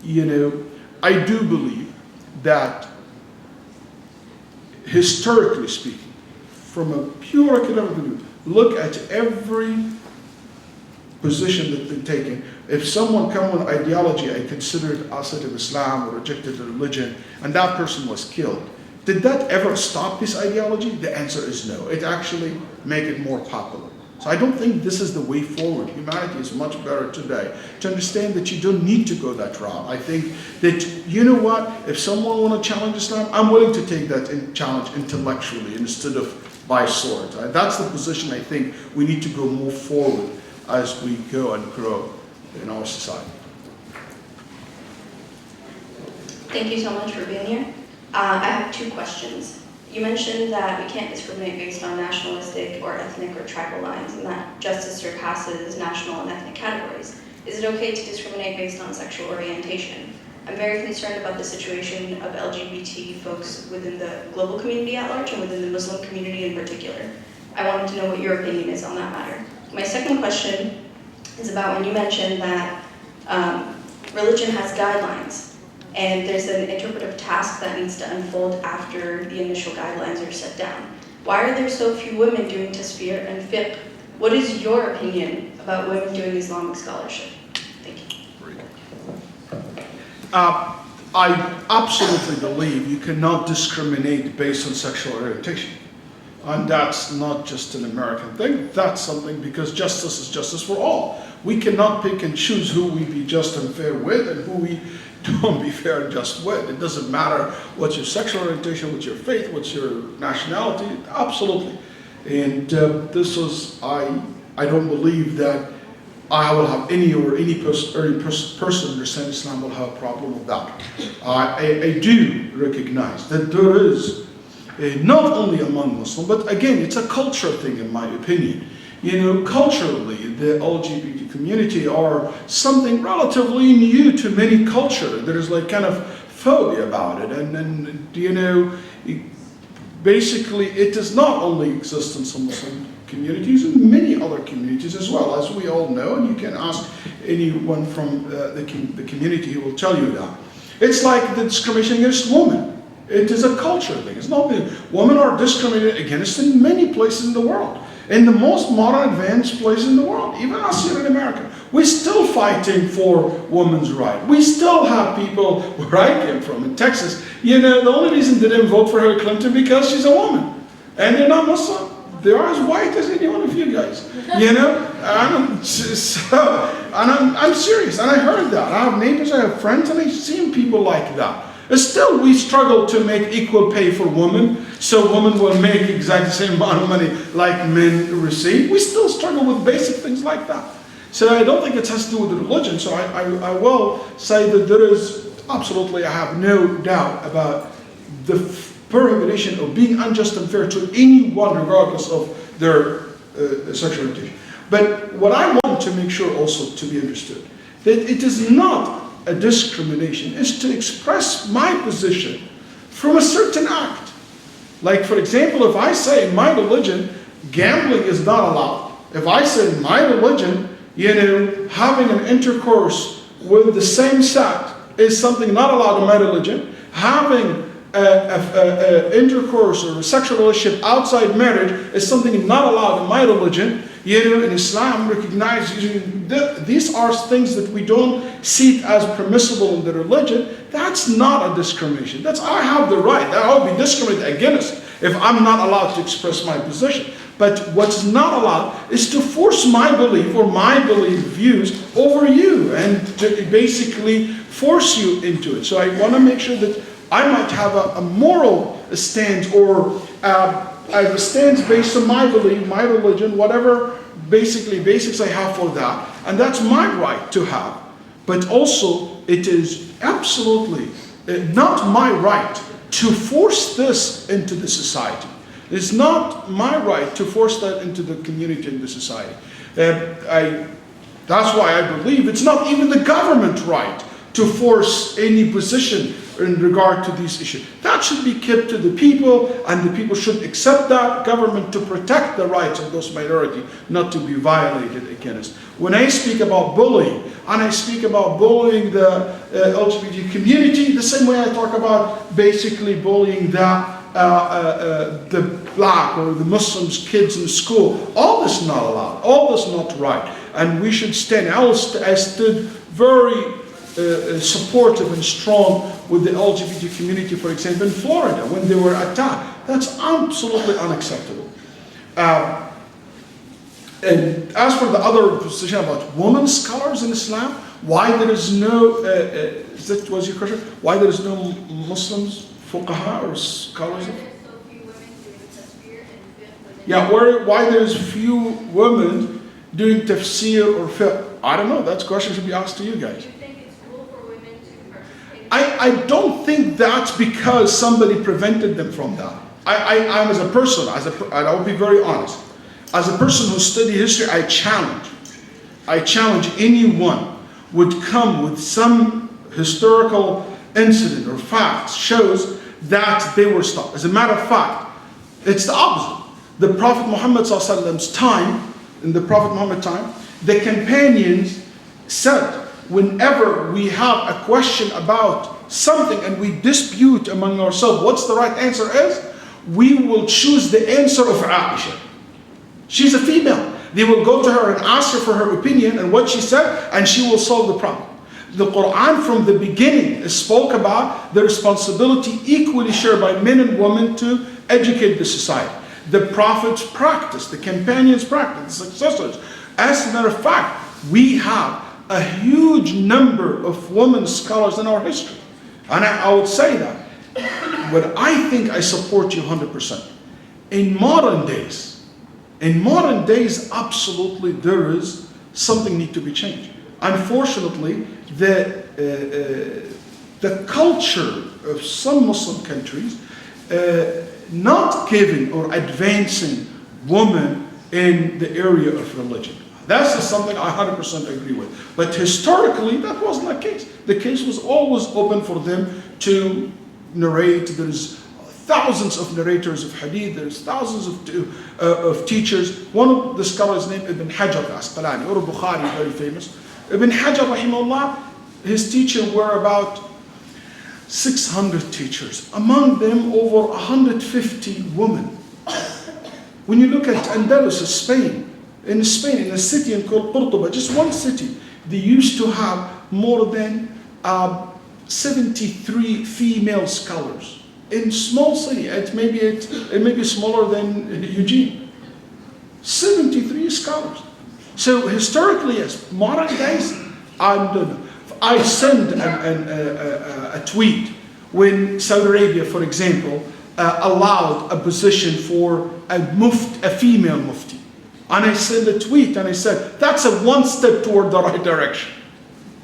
You know, I do believe that historically speaking, from a pure academic view, look at every position that they've taken. If someone come with ideology, I considered outside of Islam or rejected the religion, and that person was killed, did that ever stop this ideology? The answer is no. It actually made it more popular. So I don't think this is the way forward. Humanity is much better today to understand that you don't need to go that route. I think that, you know what, if someone want to challenge Islam, I'm willing to take that challenge intellectually instead of by sword. That's the position I think we need to go more forward as we go and grow in our society.
Thank you so much for being here. I have two questions. You mentioned that we can't discriminate based on nationalistic or ethnic or tribal lines, and that justice surpasses national and ethnic categories. Is it okay to discriminate based on sexual orientation? I'm very concerned about the situation of LGBT folks within the global community at large and within the Muslim community in particular. I wanted to know what your opinion is on that matter. My second question is about when you mentioned that religion has guidelines, and there's an interpretive task that needs to unfold after the initial guidelines are set down. Why are there so few women doing tasfir and fiqh? What is your opinion about women doing Islamic scholarship? Thank you.
I absolutely believe you cannot discriminate based on sexual orientation. And that's not just an American thing, that's something because justice is justice for all. We cannot pick and choose who we be just and fair with and who we don't be fair and just with. It doesn't matter what's your sexual orientation, what's your faith, what's your nationality, absolutely. And this was, I don't believe that I will have any person understand Islam will have a problem with that. I do recognize that there is, not only among Muslims, but again, it's a cultural thing in my opinion. You know, culturally, the LGBT community are something relatively new to many cultures. There is like kind of phobia about it. And you know, basically it does not only exist in some Muslim communities, in many other communities as well, as we all know, and you can ask anyone from the community who will tell you that. It's like the discrimination against women. It is a culture thing. It's not that women are discriminated against in many places in the world. In the most modern advanced place in the world, even us here in America, we're still fighting for women's rights. We still have people, where I came from, in Texas, you know, the only reason they didn't vote for Hillary Clinton because she's a woman. And they're not Muslim. They're as white as any one of you guys, you know? I'm serious, and I heard that. I have neighbors, I have friends, and I've seen people like that. And still, we struggle to make equal pay for women, so women will make exactly the same amount of money like men receive. We still struggle with basic things like that. So I don't think it has to do with religion. So I will say that there is absolutely, I have no doubt about the prohibition of being unjust and fair to anyone regardless of their sexual orientation. But what I want to make sure also to be understood, that it is not a discrimination, it's to express my position from a certain act. Like for example, if I say in my religion, gambling is not allowed. If I say in my religion, you know, having an intercourse with the same sex is something not allowed in my religion, having intercourse or a sexual relationship outside marriage is something not allowed in my religion. You know, in Islam, recognize these are things that we don't see it as permissible in the religion. That's not a discrimination. That's, I have the right. I will be discriminated against if I'm not allowed to express my position. But what's not allowed is to force my belief or my belief views over you and to basically force you into it. So I want to make sure that I might have a moral stance or a stance based on my belief, my religion, whatever basics I have for that. And that's my right to have. But also, it is absolutely not my right to force this into the society. It's not my right to force that into the community and the society. That's why I believe it's not even the government right to force any position in regard to these issues. That should be kept to the people, and the people should accept that government to protect the rights of those minorities, not to be violated against. When I speak about bullying, and I speak about bullying the LGBT community, the same way I talk about basically bullying the black or the Muslims kids in school, all this is not allowed, all this is not right. And we should stand, I stood very supportive and strong with the LGBT community, for example, in Florida, when they were attacked. That's absolutely unacceptable. And as for the other position about women scholars in Islam, why there is no, that was your question? Why there is no Muslims, fuqaha or scholars? Yeah, why there's few women doing tafsir or fiqh? I don't know, that question should be asked to you guys. I don't think that's because somebody prevented them from that. I'm as a person, and I'll be very honest, as a person who studied history, I challenge anyone would come with some historical incident or fact shows that they were stopped. As a matter of fact, it's the opposite. The Prophet Muhammad's time, in the Prophet Muhammad time, the companions said, whenever we have a question about something and we dispute among ourselves what's the right answer is, we will choose the answer of Aisha. She's a female. They will go to her and ask her for her opinion and what she said, and she will solve the problem. The Quran from the beginning spoke about the responsibility equally shared by men and women to educate the society. The Prophet's practice, the companions' practice, the successors. As a matter of fact, we have a huge number of women scholars in our history. And I would say that. But I think I support you 100%. In modern days, absolutely there is something need to be changed. Unfortunately, the culture of some Muslim countries not giving or advancing women in the area of religion. That's just something I 100% agree with. But historically, that wasn't the case. The case was always open for them to narrate. There's thousands of narrators of hadith. There's thousands of teachers. One of the scholars named Ibn Hajar al-Asqalani, or Bukhari, very famous. Ibn Hajar, rahimahullah, his teacher were about 600 teachers. Among them, over 150 women. When you look at Andalus, Spain, in a city called Cordoba, just one city, they used to have more than 73 female scholars. In small city, it may be smaller than Eugene. 73 scholars. So historically, yes, modern days, I send a tweet when Saudi Arabia, for example, allowed a position for a female mufti. And I sent a tweet and I said, that's a one step toward the right direction.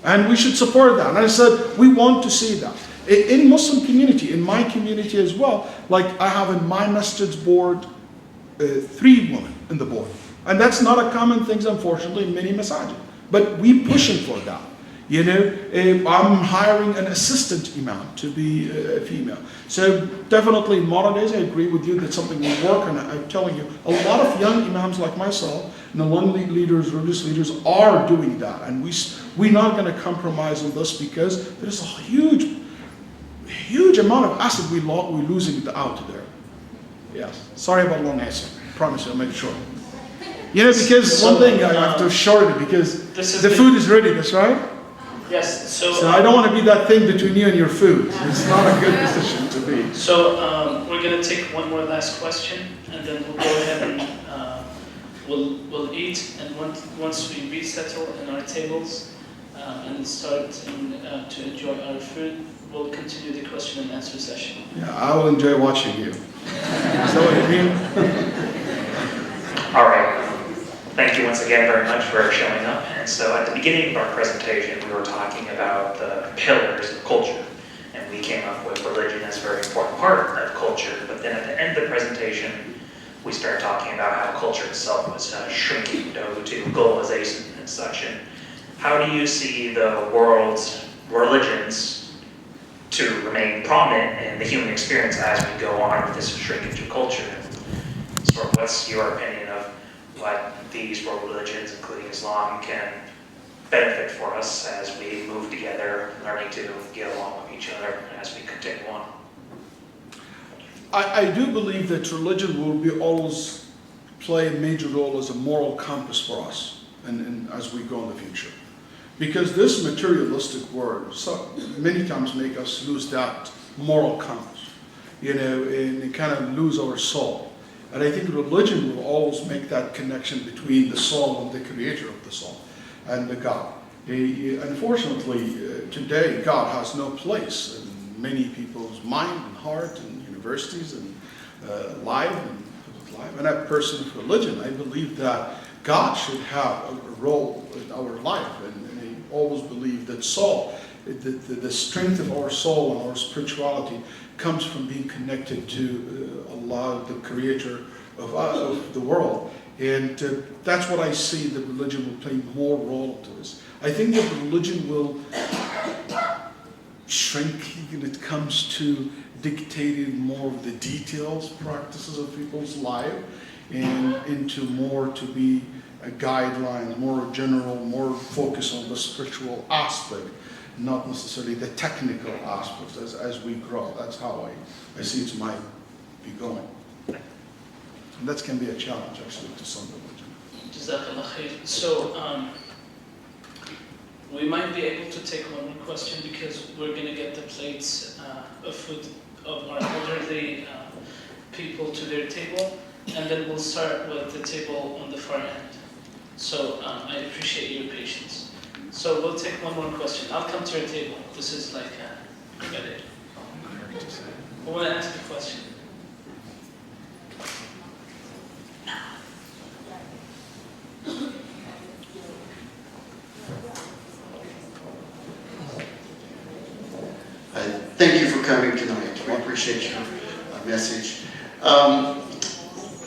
And we should support that. And I said, we want to see that. In Muslim community, in my community as well, like I have in my masjid's board, 3 women in the board. And that's not a common thing, unfortunately, in many masajid. But we pushing for that. You know, I'm hiring an assistant imam to be a female. So definitely in modern days, I agree with you, that's something we work on. I'm telling you, a lot of young imams like myself, and the leaders, religious leaders are doing that. And we're not going to compromise on this because there's a huge amount of acid we're losing out there. Yes. Sorry about long answer. I promise you, I'll make it short. You know, because one thing I have to short it because the food is ready, that's right?
Yes,
So I don't want to be that thing between you and your food. It's not a good position to be.
So we're going to take one more last question, and then we'll go ahead and we'll eat. And once we resettle in our tables and start to enjoy our food, we'll continue the question and answer session.
Yeah, I will enjoy watching you. Is that what you mean?
All right. Thank you once again very much for showing up. And so at the beginning of our presentation, we were talking about the pillars of culture. And we came up with religion as a very important part of culture. But then at the end of the presentation, we started talking about how culture itself was shrinking due to globalization and such. And how do you see the world's religions to remain prominent in the human experience as we go on with this shrinkage of culture? So what's your opinion of what these world religions, including Islam, can benefit for us as we move together, learning to get along with each other as we continue on?
I do believe that religion will always play a major role as a moral compass for us and as we go in the future. Because this materialistic world so many times make us lose that moral compass, you know, and kind of lose our soul. And I think religion will always make that connection between the soul and the creator of the soul and the God. Unfortunately, today God has no place in many people's mind and heart and universities and life. And a person of religion, I believe that God should have a role in our life. And I always believe that soul, the strength of our soul and our spirituality comes from being connected to Allah, the creator of the world. And that's what I see that religion will play more role to this. I think that religion will shrink when it comes to dictating more of the details, practices of people's life, and into more to be a guideline, more general, more focus on the spiritual aspect, not necessarily the technical aspects as we grow. That's how I see it might be going. And that can be a challenge actually to some religion.
Jazakallah khair. So we might be able to take one more question because we're going to get the plates of food of our elderly people to their table, and then we'll start with the table on the far end. So I appreciate your patience. So we'll take one more question. I'll come to your table. This is like ready. I want to ask a question.
Thank you for coming tonight. We appreciate your message.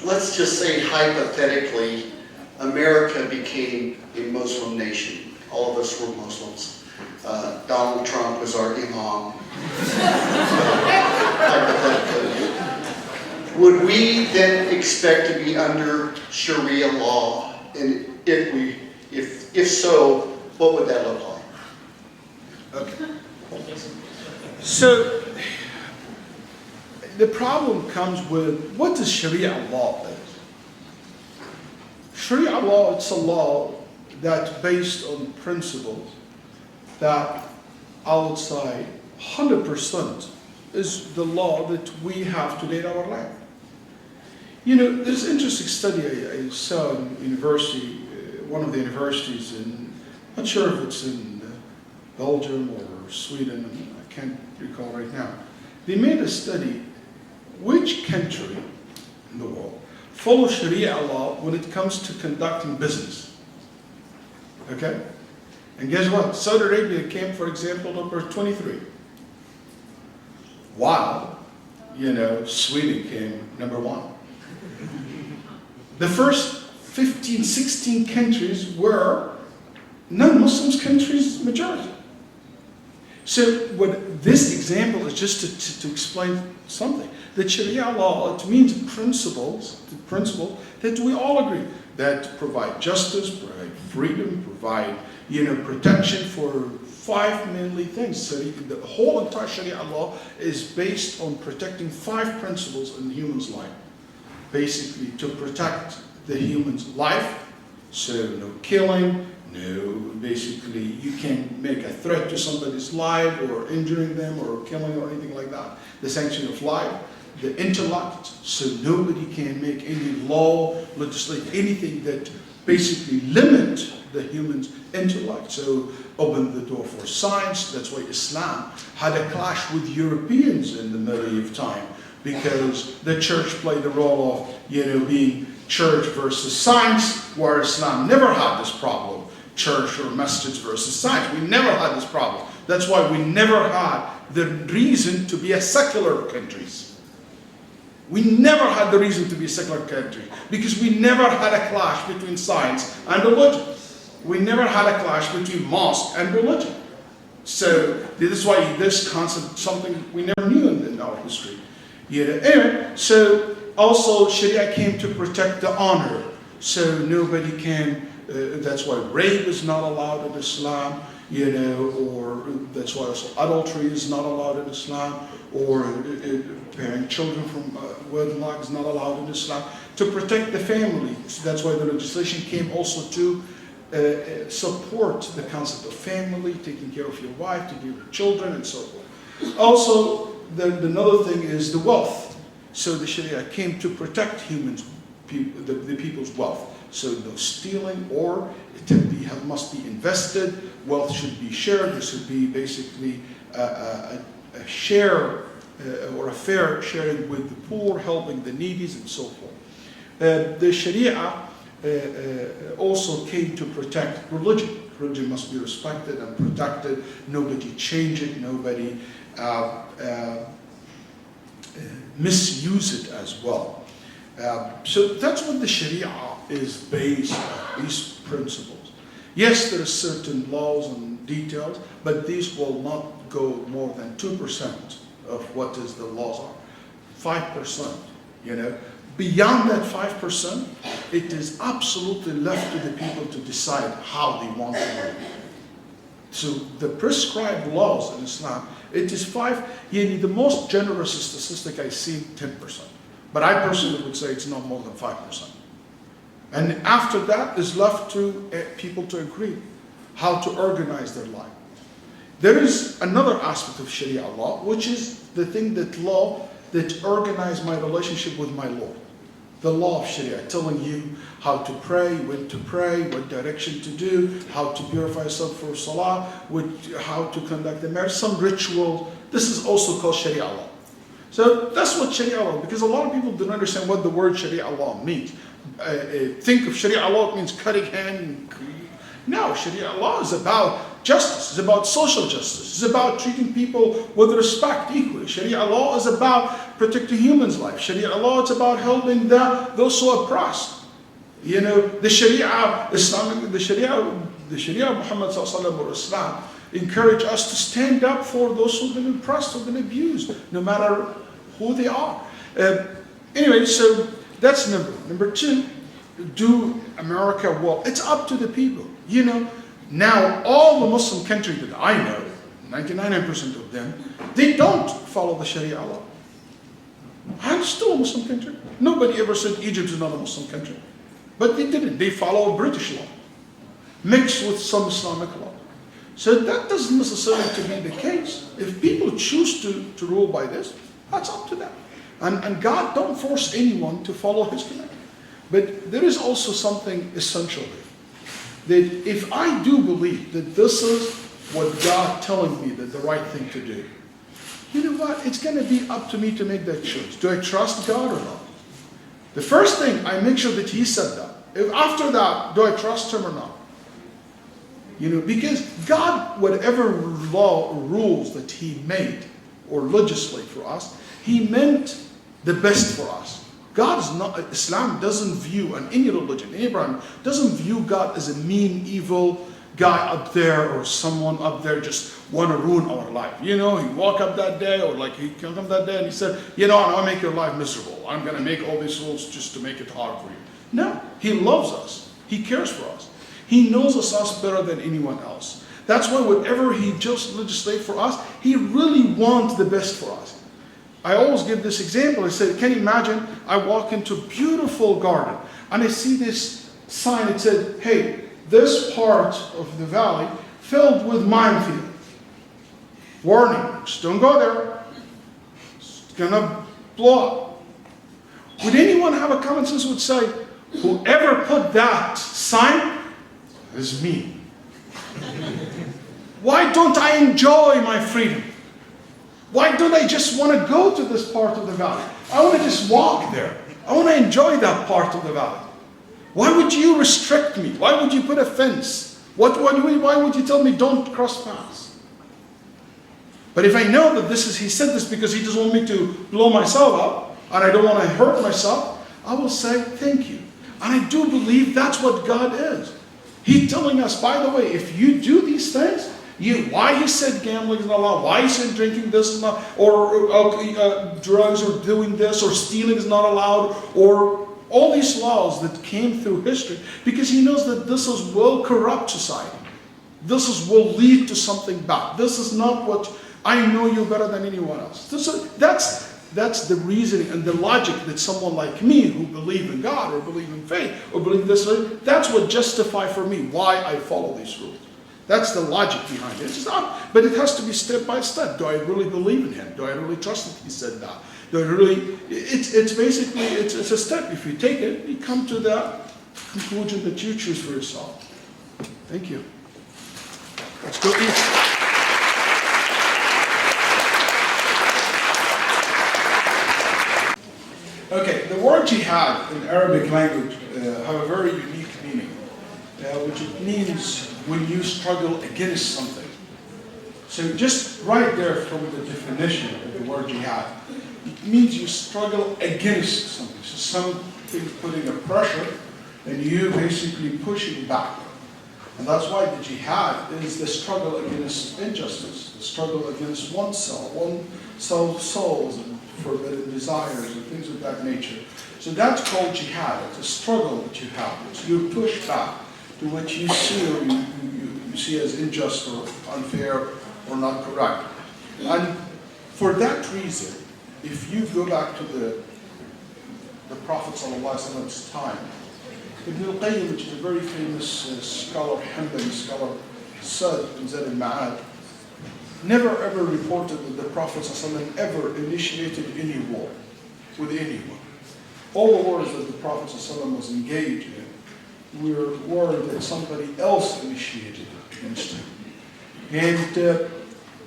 Let's just say hypothetically, America became a Muslim nation. All of us were Muslims. Donald Trump was our imam. Hypothetically. Would we then expect to be under Sharia law? And if so, what would that look like?
Okay. So the problem comes with what does Sharia law is? Sharia law, it's a law that's based on principles that I would say 100% is the law that we have today in our land. You know, there's an interesting study I saw in university, one of the universities in, not sure if it's in Belgium or Sweden, I can't recall right now. They made a study, which country in the world follows Sharia law when it comes to conducting business. Okay? And guess what? Saudi Arabia came, for example, number 23. While, you know, Sweden came number 1. The first 15, 16 countries were non-Muslims countries majority. So what this example is just to explain something. That Sharia law, it means principles that we all agree that provide justice, provide freedom, provide, you know, protection for 5 mainly things. So the whole entire Sharia law is based on protecting 5 principles in the human's life. Basically, to protect the human's life, so no killing, no, basically you can't make a threat to somebody's life or injuring them or killing or anything like that. The sanction of life, the intellect, so nobody can make any law, legislate anything that basically limit the human's intellect. So open the door for science. That's why Islam had a clash with Europeans in the medieval time, because the church played the role of, you know, being church versus science, where Islam never had this problem. Church or masjids versus science. We never had this problem. That's why we never had the reason to be a secular countries. We never had the reason to be a secular country because we never had a clash between science and religion. We never had a clash between mosque and religion. So this is why this concept, something we never knew in our history. Anyway, so also Sharia came to protect the honor. So nobody can, that's why rape is not allowed in Islam, you know, or that's why also adultery is not allowed in Islam, or bearing children from wedlock is not allowed in Islam, to protect the family. So that's why the legislation came also to support the concept of family, taking care of your wife, taking care of your children, and so forth. Also, another thing is the wealth. So the Sharia came to protect humans, the people's wealth. So no stealing, or it must be invested. Wealth should be shared. There should be basically a share or a fair sharing with the poor, helping the needy, and so forth. The Sharia also came to protect religion. Religion must be respected and protected. Nobody change it. Nobody misuse it as well. So that's what the Sharia is based on, these principles. Yes, there are certain laws and details, but these will not go more than 2% of what is the laws are. 5%, you know. Beyond that 5%, it is absolutely left to the people to decide how they want to live. So the prescribed laws in Islam, it is 5, the most generous statistic I see, 10%. But I personally would say it's not more than 5%. And after that is left to people to agree how to organize their life. There is another aspect of Sharia law, which is the thing that organize my relationship with my Lord. The law of Sharia, telling you how to pray, when to pray, what direction to do, how to purify yourself for salah, how to conduct the marriage, some ritual. This is also called Sharia law. So that's what Sharia law, because a lot of people don't understand what the word Sharia law means. Think of Sharia law, it means cutting hand. No, Sharia law is about justice, it's about social justice, it's about treating people with respect equally. Sharia law is about protecting humans' life. Sharia law is about helping those who are oppressed. You know, the Sharia Islamic, the Sharia Muhammad or Islam encourage us to stand up for those who've been oppressed, who've been abused, no matter who they are. Anyway, so that's number 2. Do America well? It's up to the people. You know, now all the Muslim countries that I know, 99% of them, they don't follow the Sharia law. I'm still a Muslim country. Nobody ever said Egypt is not a Muslim country. But they didn't. They follow British law, mixed with some Islamic law. So that doesn't necessarily to be the case. If people choose to rule by this, that's up to them. And God don't force anyone to follow his command. But there is also something essential here. That if I do believe that this is what God telling me that the right thing to do, you know what? It's going to be up to me to make that choice. Do I trust God or not? The first thing, I make sure that he said that. If after that, do I trust him or not? You know, because God, whatever law or rules that he made or legislate for us, he meant the best for us. God is not, Islam doesn't view, and any religion, Abraham doesn't view God as a mean, evil guy up there or someone up there just want to ruin our life. You know, he walk up that day or like he come that day and he said, you know, I'll make your life miserable. I'm going to make all these rules just to make it hard for you. No, he loves us. He cares for us. He knows us better than anyone else. That's why whatever he just legislate for us, he really wants the best for us. I always give this example. I said, can you imagine I walk into a beautiful garden and I see this sign that said, hey, this part of the valley filled with minefield. Warning, just don't go there. It's gonna blow up. Would anyone have a common sense would say, whoever put that sign is me. Why don't I enjoy my freedom? Why don't I just want to go to this part of the valley? I want to just walk there. I want to enjoy that part of the valley. Why would you restrict me? Why would you put a fence? Why would you tell me don't cross paths? But if I know that he said this because he doesn't want me to blow myself up, and I don't want to hurt myself, I will say thank you. And I do believe that's what God is. He's telling us, by the way, if you do these things, why he said gambling is not allowed, why he said drinking this is not, or drugs or doing this, or stealing is not allowed, or all these laws that came through history, because he knows that this will corrupt society. This will lead to something bad. This is not what I know you better than anyone else. That's the reasoning and the logic that someone like me who believe in God or believe in faith or believe this way, that's what justify for me why I follow these rules. That's the logic behind it. It's not, but it has to be step by step. Do I really believe in him? Do I really trust that he said that? Do I really, it's basically, it's a step. If you take it, you come to that conclusion that you choose for yourself. Thank you. Let's go eat. Okay, the word jihad in Arabic language have a very unique meaning, which it means when you struggle against something. So just right there from the definition of the word jihad, it means you struggle against something. So something putting a pressure and you basically pushing back. And that's why the jihad is the struggle against injustice, the struggle against oneself, souls and forbidden desires and things of that nature. So that's called jihad. It's a struggle that you have. It's you push back to what you see or you see as unjust or unfair or not correct. And for that reason, if you go back to the Prophet ﷺ's time, Ibn al-Qayyim, which is a very famous scholar, Hanbali scholar, said in Zad al-Ma'ad, never ever reported that the Prophet ﷺ ever initiated any war with anyone. All the wars that the Prophet ﷺ was engaged in were wars that somebody else initiated against him. And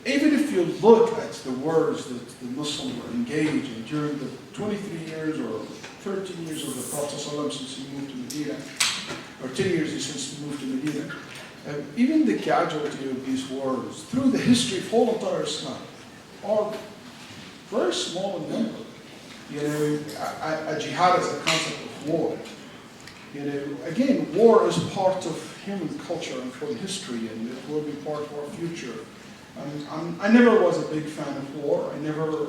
even if you look at the wars that the Muslims were engaged in during the 23 years or 13 years of the Prophet ﷺ since he moved to Medina, or 10 years since he moved to Medina, even the casualty of these wars through the history of whole entire Islam are very small in number. You know, a jihad is a concept of war. You know, again, war is part of human culture and from history, and it will be part of our future. I never was a big fan of war. I never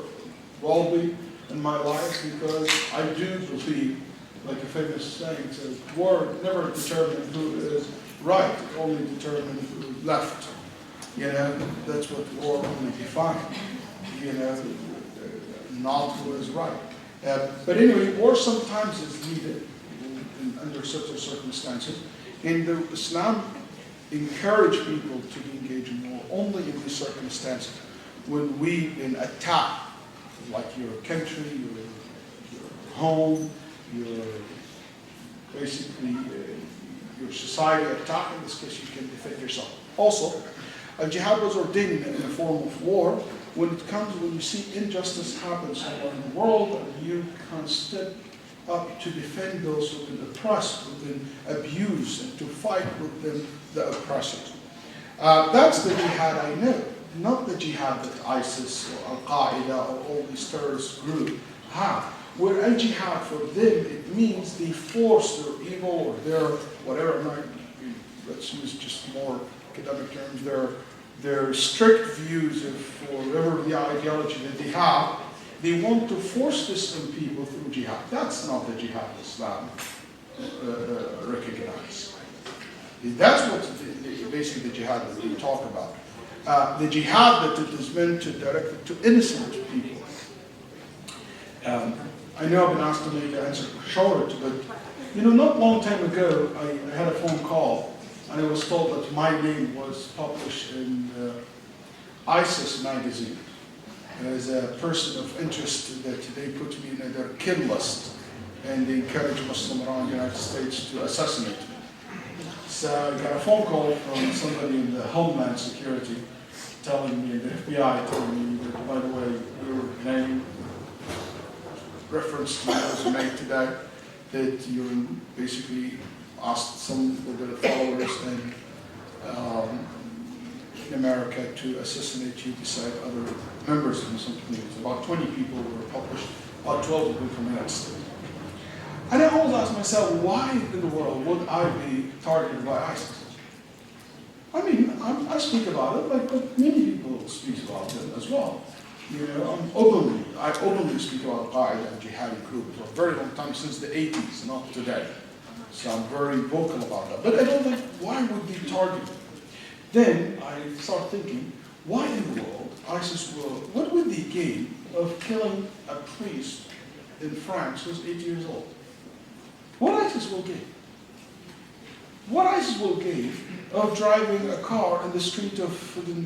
will be in my life because I do believe, like a famous saying says, war never determines who is right, it only determines who is left. You know, that's what war only defines. You know, not who is right. But anyway, war sometimes is needed. under certain circumstances. And Islam encourage people to be engaged in war only in these circumstances. When we attack, like your country, your home, your basically your society attack, in this case you can defend yourself. Also, jihad was ordained in the form of war. When you see injustice happen somewhere in the world, and you can step up to defend those who've been oppressed, who've been abused, and to fight with them, the oppressors. That's the jihad I know, not the jihad that ISIS or Al-Qaeda or all these terrorist groups have. Where a jihad for them, it means they force their evil or their whatever, let's use just more academic terms, their strict views of whatever the ideology that they have, they want to force this on people through jihad. That's not the jihad Islam recognizes. That's what basically the jihad that we talk about. The jihad that it is meant to direct it to innocent people. I know I've been asked to make the answer short, but not long time ago, I had a phone call, and I was told that my name was published in ISIS magazine as a person of interest, that they put me in their kill list, and they encourage Muslims around the United States to assassinate me. So I got a phone call from somebody in the Homeland Security telling me, the FBI telling me that, by the way, your name, reference to was made today, that you basically asked some of the followers in America to assassinate you beside other members of the Muslim community. About 20 people were published, about 12 of them from the United States. And I always ask myself, why in the world would I be targeted by ISIS? I mean, I speak about it, but many people speak about it as well. I openly speak about Al-Qaeda and jihadi group for a very long time, since the 80s, not today. So I'm very vocal about that. But I don't think, why would they target me? Then I start thinking, why in the world ISIS what would they gain of killing a priest in France who's 8 years old? What ISIS will gain? What ISIS will gain of driving a car in the street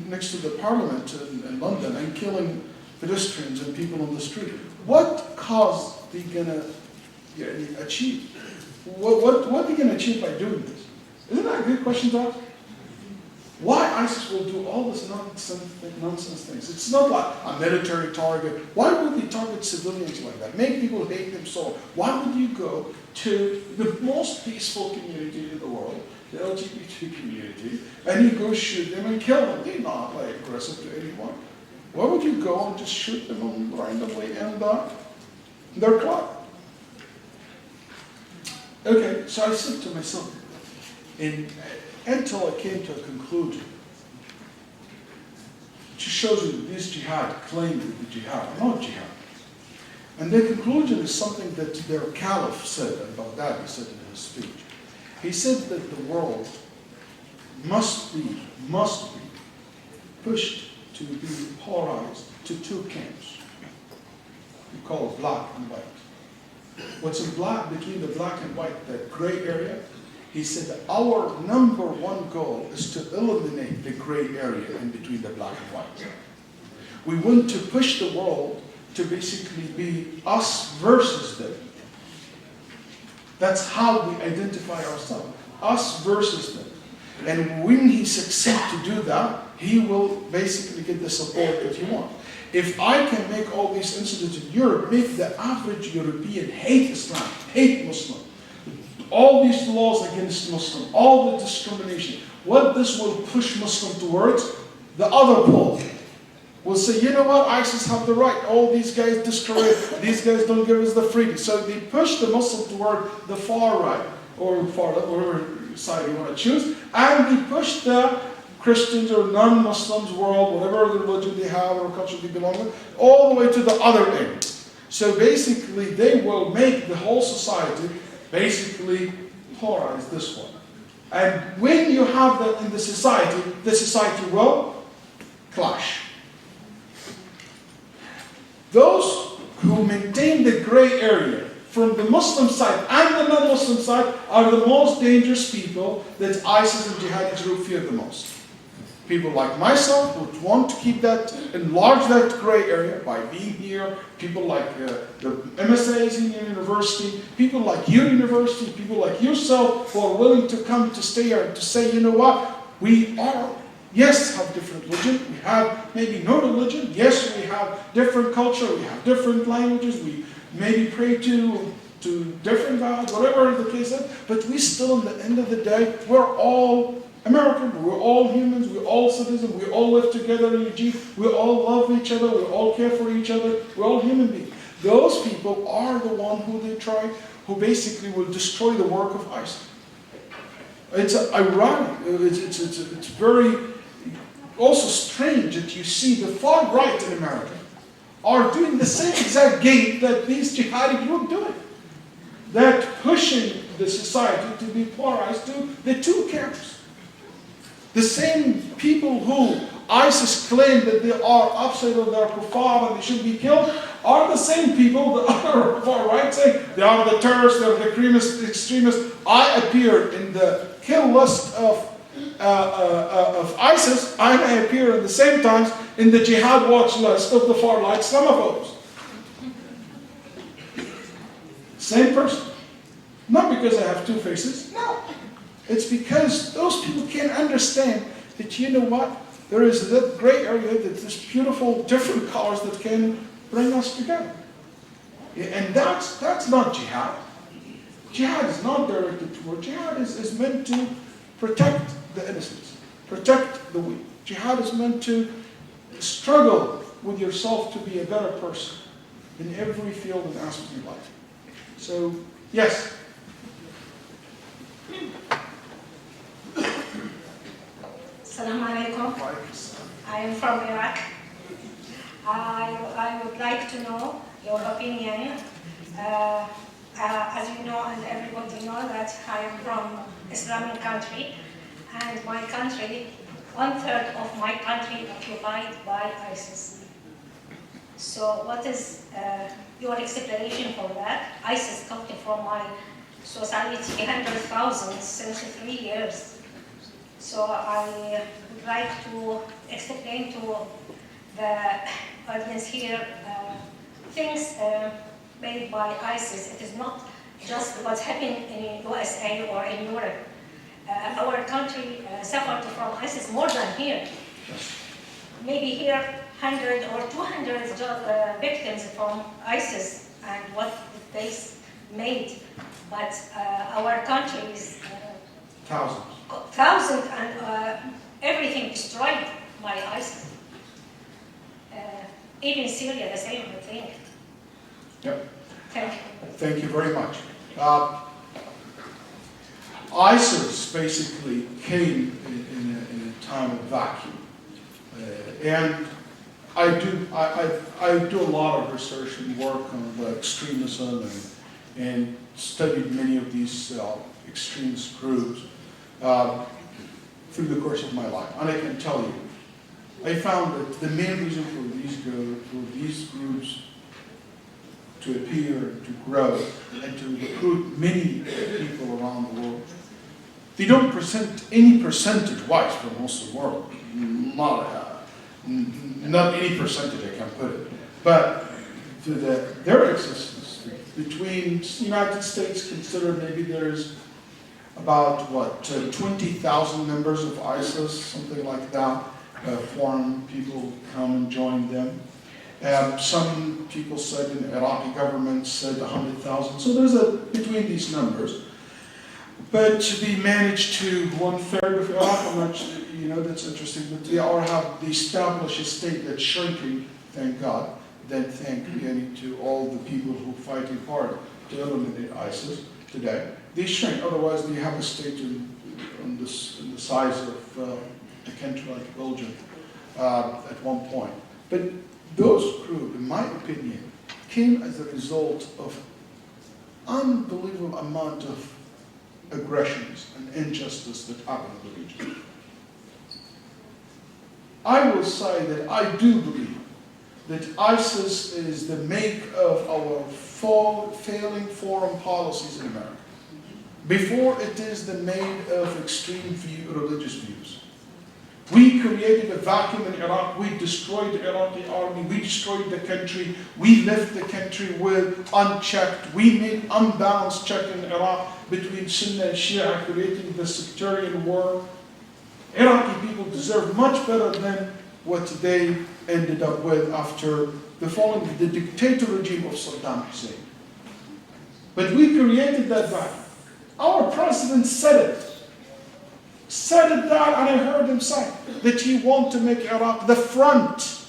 next to the parliament in London and killing pedestrians and people on the street? What cause are they going to achieve? What are they going to achieve by doing this? Isn't that a good question to ask? Why ISIS will do all this nonsense things? It's not like a military target. Why would they target civilians like that? Make people hate them so. Why would you go to the most peaceful community in the world, the LGBT community, and you go shoot them and kill them? They're not aggressive to anyone. Why would you go and just shoot them randomly and their club? Okay, so I said to myself, until I came to a conclusion, which shows you that this jihad claimed to be jihad, not jihad. And the conclusion is something that their caliph said about that. He said in his speech. He said that the world must be pushed to be polarized to two camps. We call it black and white. What's in black, between the black and white, that gray area? He said that our number one goal is to eliminate the gray area in between the black and white. We want to push the world to basically be us versus them. That's how we identify ourselves, us versus them. And when he succeeds to do that, he will basically get the support that he wants. If I can make all these incidents in Europe, make the average European hate Islam, hate Muslim, all these laws against Muslim, all the discrimination, what this will push Muslim towards, the other pole will say, you know what, ISIS have the right, all these guys discourage, these guys don't give us the freedom. So they push the Muslim toward the far right, or far left, whatever side you want to choose, and they push the Christians or non-Muslims world, whatever religion they have or culture they belong to, all the way to the other end. So basically they will make the whole society basically polarize this one. And when you have that in the society will clash. Those who maintain the gray area from the Muslim side and the non-Muslim side are the most dangerous people that ISIS and jihadi group fear the most. People like myself who want to keep that, enlarge that gray area by being here, people like the MSAs in your university, people like your university, people like yourself who are willing to come to stay here and to say, you know what, we are, yes, have different religion, we have maybe no religion, yes, we have different culture, we have different languages, we maybe pray to different gods, whatever the case is, but we still, in the end of the day, we're all American, we're all humans, we're all citizens, we all live together in Eugene, we all love each other, we all care for each other, we're all human beings. Those people are the one who they try, who basically will destroy the work of ISIS. It's ironic, it's very also strange that you see the far right in America are doing the same exact game that these jihadi groups doing. That pushing the society to be polarized to the two camps. The same people who ISIS claim that they are upside of their kuffar and they should be killed are the same people that are far right saying they are the terrorists, they are the extremists. I appear in the kill list of ISIS, I may appear at the same times in the jihad watch list of the far right Islamophobes. Same person. Not because I have two faces, no. It's because those people can't understand that, you know what, there is that gray area, that there's beautiful different colors that can bring us together. And that's not jihad. Jihad is not directed toward, jihad is meant to protect the innocents, protect the weak. Jihad is meant to struggle with yourself to be a better person in every field and aspect of life. So, yes.
Assalamu alaikum. I am from Iraq. I would like to know your opinion. As you know, and everybody knows that I am from Islamic country, and my country, 1/3 of my country occupied by ISIS. So what is your explanation for that? ISIS coming from my society, 100,000 since 3 years. So I would like to explain to the audience here things made by ISIS. It is not just what's happening in USA or in Europe. Our country suffered from ISIS more than here. Maybe here 100 or 200 victims from ISIS and what they made. But our country is thousands and everything destroyed by ISIS. Even Syria, the same thing.
Yep.
Thank you.
Thank you very much. ISIS basically came in a time of vacuum. And I do a lot of research and work on the extremism and studied many of these extremist groups through the course of my life. And I can tell you, I found that the main reason for these groups to appear, to grow, and to recruit many people around the world, they don't present any percentage-wise for the Muslim world. Not any percentage, I can put it. But their existence between the United States, consider maybe there's about, 20,000 members of ISIS, something like that, foreign people come and join them. Some people said, in the Iraqi government said 100,000. So there's between these numbers. But they managed to 1/3 of Iraq, I'm not sure, that's interesting, but they all have the established state that's shrinking, thank God. Then thank to all the people who are fighting hard to eliminate ISIS today. They shrink, otherwise they have a state in the size of a country like Belgium at one point. But those groups, in my opinion, came as a result of unbelievable amount of aggressions and injustice that happened in the region. I will say that I do believe that ISIS is the make of our failing foreign policies in America, before it is the made of extreme religious views. We created a vacuum in Iraq. We destroyed the Iraqi army. We destroyed the country. We left the country with unchecked. We made unbalanced check in Iraq between Sunni and Shia, creating the sectarian war. Iraqi people deserve much better than what they ended up with after the falling of the dictator regime of Saddam Hussein. But we created that vacuum. Our president said it that, and I heard him say that he wants to make Iraq the front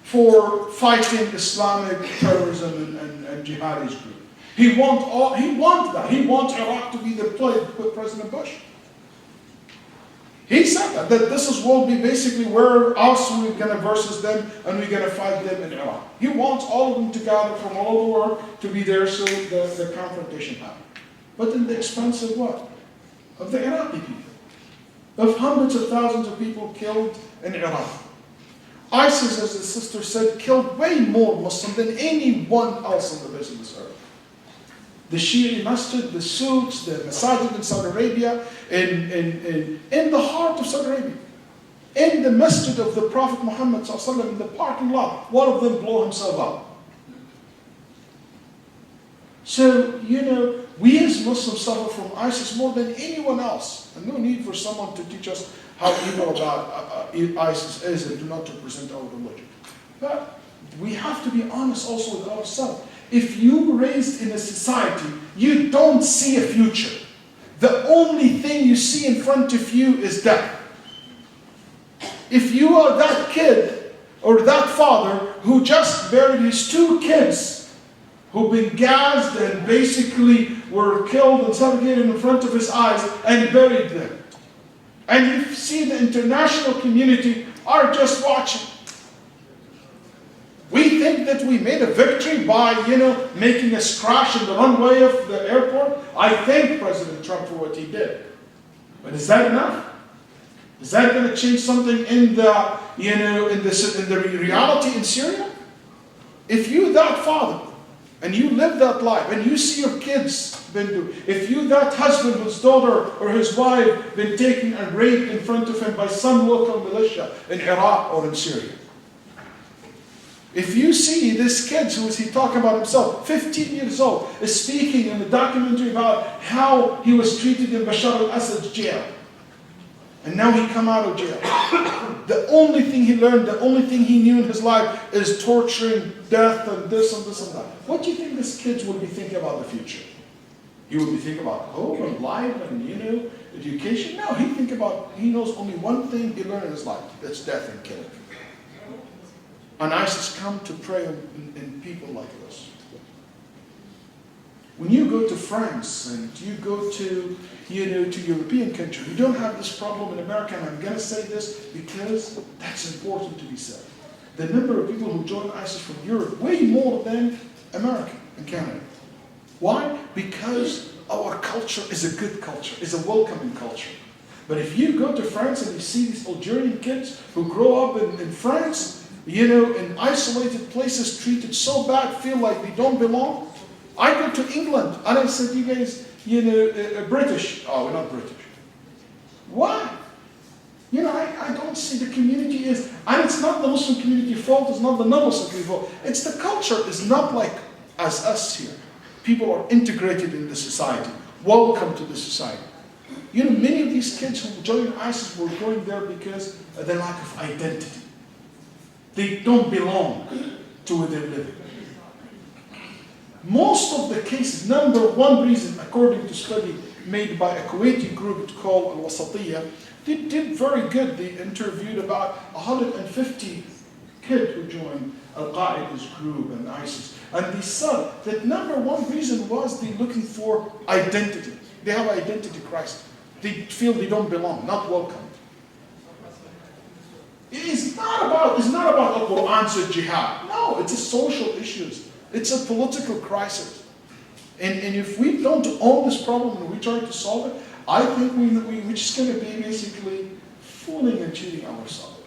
for fighting Islamic terrorism and jihadist group. He wants that. He wants Iraq to be the place with President Bush. He said that this will be basically where we're going to versus them, and we're going to fight them in Iraq. He wants all of them to gather from all over the world to be there so the confrontation happens. But in the expense of what? Of the Iraqi people. Of hundreds of thousands of people killed in Iraq. ISIS, as the sister said, killed way more Muslims than anyone else on the face of this earth. The Shia masjid, the souks, the masajid in Saudi Arabia, in the heart of Saudi Arabia, in the masjid of the Prophet Muhammad ﷺ, in the parking lot, one of them blew himself up. So, we as Muslims suffer from ISIS more than anyone else. And no need for someone to teach us how evil about ISIS is and not to present our religion. But we have to be honest also with ourselves. If you're raised in a society, you don't see a future. The only thing you see in front of you is death. If you are that kid or that father who just buried his 2 kids who've been gassed and basically were killed and suffocated in front of his eyes and buried them, and you see the international community are just watching. We think that we made a victory by, making us crash in the runway of the airport. I thank President Trump for what he did. But is that enough? Is that going to change something in the, in the reality in Syria? If you that father, and you live that life, and you see your kids been doing, if you that husband whose daughter or his wife been taken and raped in front of him by some local militia in Iraq or in Syria, if you see this kid, who is he talking about himself, 15 years old, is speaking in the documentary about how he was treated in Bashar al-Assad's jail, and now he come out of jail. The only thing he learned, the only thing he knew in his life is torturing, death, and this and this and that. What do you think this kid will be thinking about the future? He will be thinking about hope and life and, education. No, he knows only one thing he learned in his life. That's death and killing. And ISIS come to prey in people like this. When you go to France and you go to, to European countries, you don't have this problem in America, and I'm going to say this because that's important to be said. The number of people who join ISIS from Europe, way more than America and Canada. Why? Because our culture is a good culture, is a welcoming culture. But if you go to France and you see these Algerian kids who grow up in France, in isolated places, treated so bad, feel like they don't belong. I go to England and I said, you guys, British. Oh, we're not British. Why? I don't see the community is, and it's not the Muslim community fault, it's not the non-Muslim community fault. It's the culture is not like as us here. People are integrated in the society. Welcome to the society. Many of these kids who joined ISIS were going there because of the lack of identity. They don't belong to where they're living. Most of the cases, number one reason, according to study made by a Kuwaiti group called Al-Wasatiyya, they did very good. They interviewed about 150 kids who joined Al-Qaeda's group and ISIS. And they said that number one reason was they're looking for identity. They have an identity crisis. They feel they don't belong, not welcome. It's not about Al-Quran said jihad. No, it's a social issues. It's a political crisis. And if we don't own this problem and we try to solve it, I think we're just going to be basically fooling and cheating ourselves.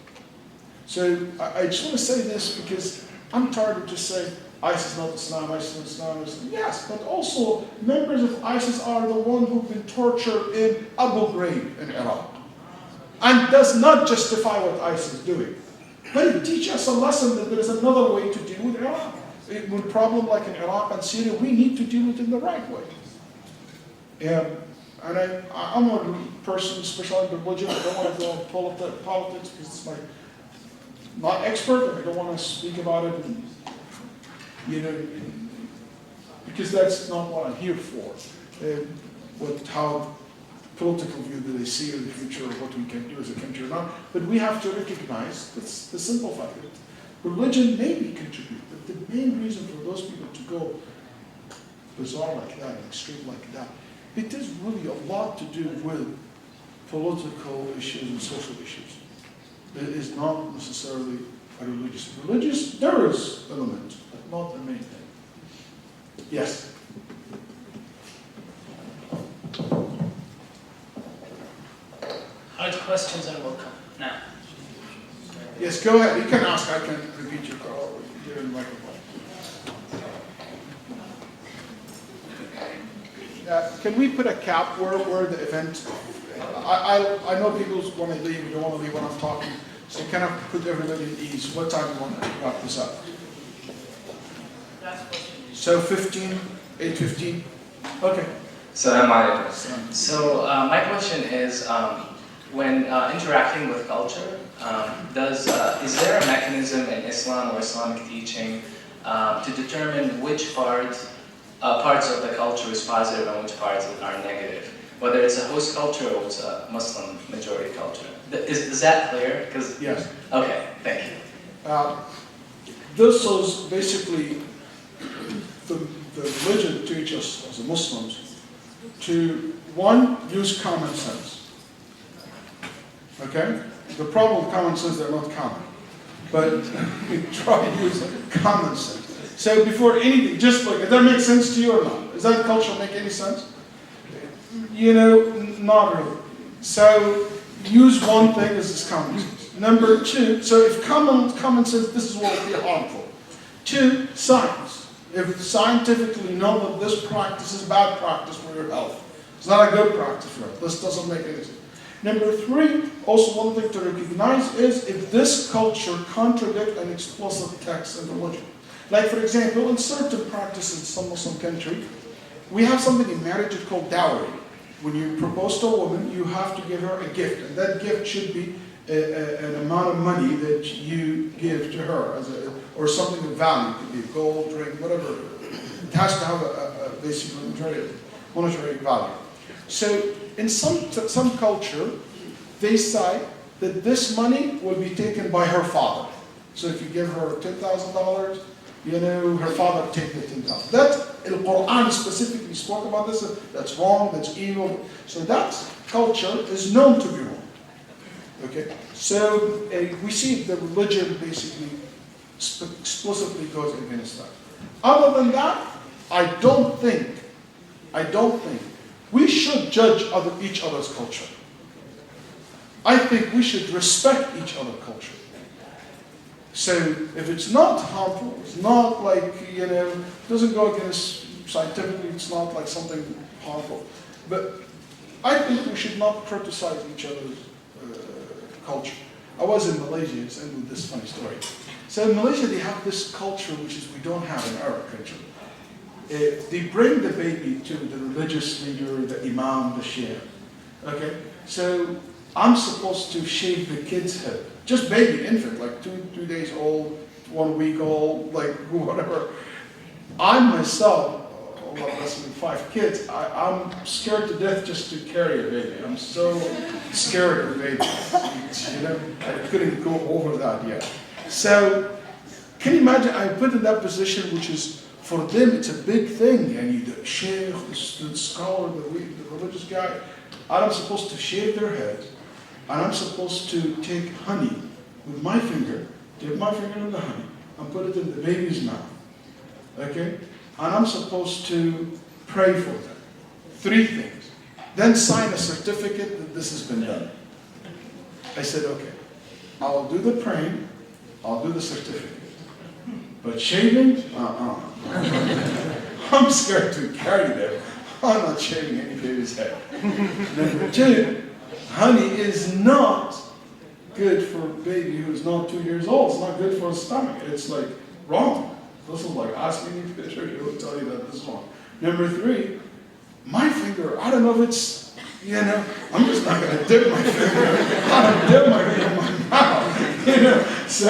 So I just want to say this because I'm tired of just saying ISIS is not Islam, ISIS is not Islam. Yes, but also members of ISIS are the ones who've been tortured in Abu-Ghraib in Iraq. And does not justify what ISIS is doing. But it teaches us a lesson that there is another way to deal with Iraq. With a problem like in Iraq and Syria, we need to deal with it in the right way. And I'm a person, especially in religion, I don't want to go into politics because it's not expert, and I don't want to speak about it, and, because that's not what I'm here for. How political view do they see in the future, or what we can do as a country or not. But we have to recognize that's the simple fact that religion maybe contribute, but the main reason for those people to go bizarre like that, extreme like that, it is really a lot to do with political issues and social issues. It is not necessarily a religious. Religious, there is element, but not the main thing. Yes?
Hard questions are welcome. Now.
Yes, go ahead. You can ask. I can repeat your call. You're in the microphone. Can we put a cap where the event? I know people want to leave. You don't want to leave when I'm talking. So kind of put everybody at ease. What time do you want to wrap this up? So 8:15. Okay.
So my question is, when interacting with culture, is there a mechanism in Islam or Islamic teaching to determine which parts of the culture is positive and which parts are negative? Whether it's a host culture or it's a Muslim majority culture. Is that clear?
Yes.
Okay, thank you.
This is basically the religion teaches us as Muslims to, one, use common sense. Okay? The problem with common sense, they're not common. But we try to use common sense. So before anything, just look, does that make sense to you or not? Does that culture make any sense? Not really. So use one thing as is common sense. Number two, so if common sense, this is what will be harmful. Two, science. If scientifically know that this practice is bad practice for your health, it's not a good practice for health. This doesn't make any sense. Number three, also one thing to recognize is if this culture contradicts an explicit text in religion. Like for example, in certain practices in some Muslim country, we have something in marriage called dowry. When you propose to a woman, you have to give her a gift, and that gift should be an amount of money that you give to her, or something of value. It could be gold, ring, whatever. It has to have a basic monetary value. So in some culture, they say that this money will be taken by her father. So if you give her $10,000, her father will take the $10,000. That, the Quran specifically spoke about this. That's wrong, that's evil. So that culture is known to be wrong. Okay? So we see the religion basically explicitly goes against that. Other than that, I don't think we should judge each other's culture. I think we should respect each other's culture. So if it's not harmful, it's not like, doesn't go against scientifically, it's not like something harmful. But I think we should not criticize each other's culture. I was in Malaysia, it's ended with this funny story. So in Malaysia, they have this culture which is we don't have in our country. They bring the baby to the religious leader, the imam, the sheikh. Okay? So I'm supposed to shave the kid's head. Just baby, infant, like 2 days old, 1 week old, like whatever. I myself, Allah bless me, 5 kids, I'm scared to death just to carry a baby. I'm so scared of babies. I couldn't go over that yet. So, can you imagine, I'm put in that position which is, for them, it's a big thing. And the sheikh, the scholar, the religious guy, I'm supposed to shave their head, and I'm supposed to take honey with my finger, dip my finger in the honey, and put it in the baby's mouth. Okay? And I'm supposed to pray for them. 3 things. Then sign a certificate that this has been done. I said, okay, I'll do the praying, I'll do the certificate. But shaving? I'm scared to carry them. I'm not shaving any baby's head. Number two, honey is not good for a baby who's not 2 years old. It's not good for his stomach. It's like wrong. This is like, ask any picture, he'll tell you that this is wrong. Number three, my finger, I don't know if it's, I'm just not going to dip my finger. I don't dip my finger in my mouth, So,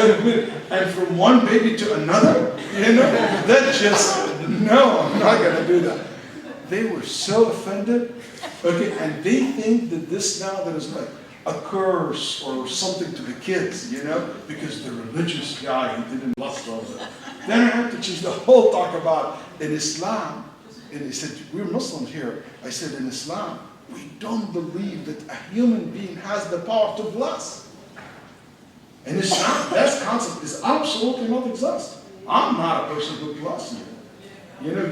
and from one baby to another, that just, no, I'm not going to do that. They were so offended, okay, and they think that this now that is like a curse or something to the kids, because the religious guy, he didn't lust all that. Then I had to change the whole talk about in Islam, and he said, we're Muslims here. I said, in Islam, we don't believe that a human being has the power to bless. In Islam, that concept is absolutely not exist. I'm not a person who blesses you.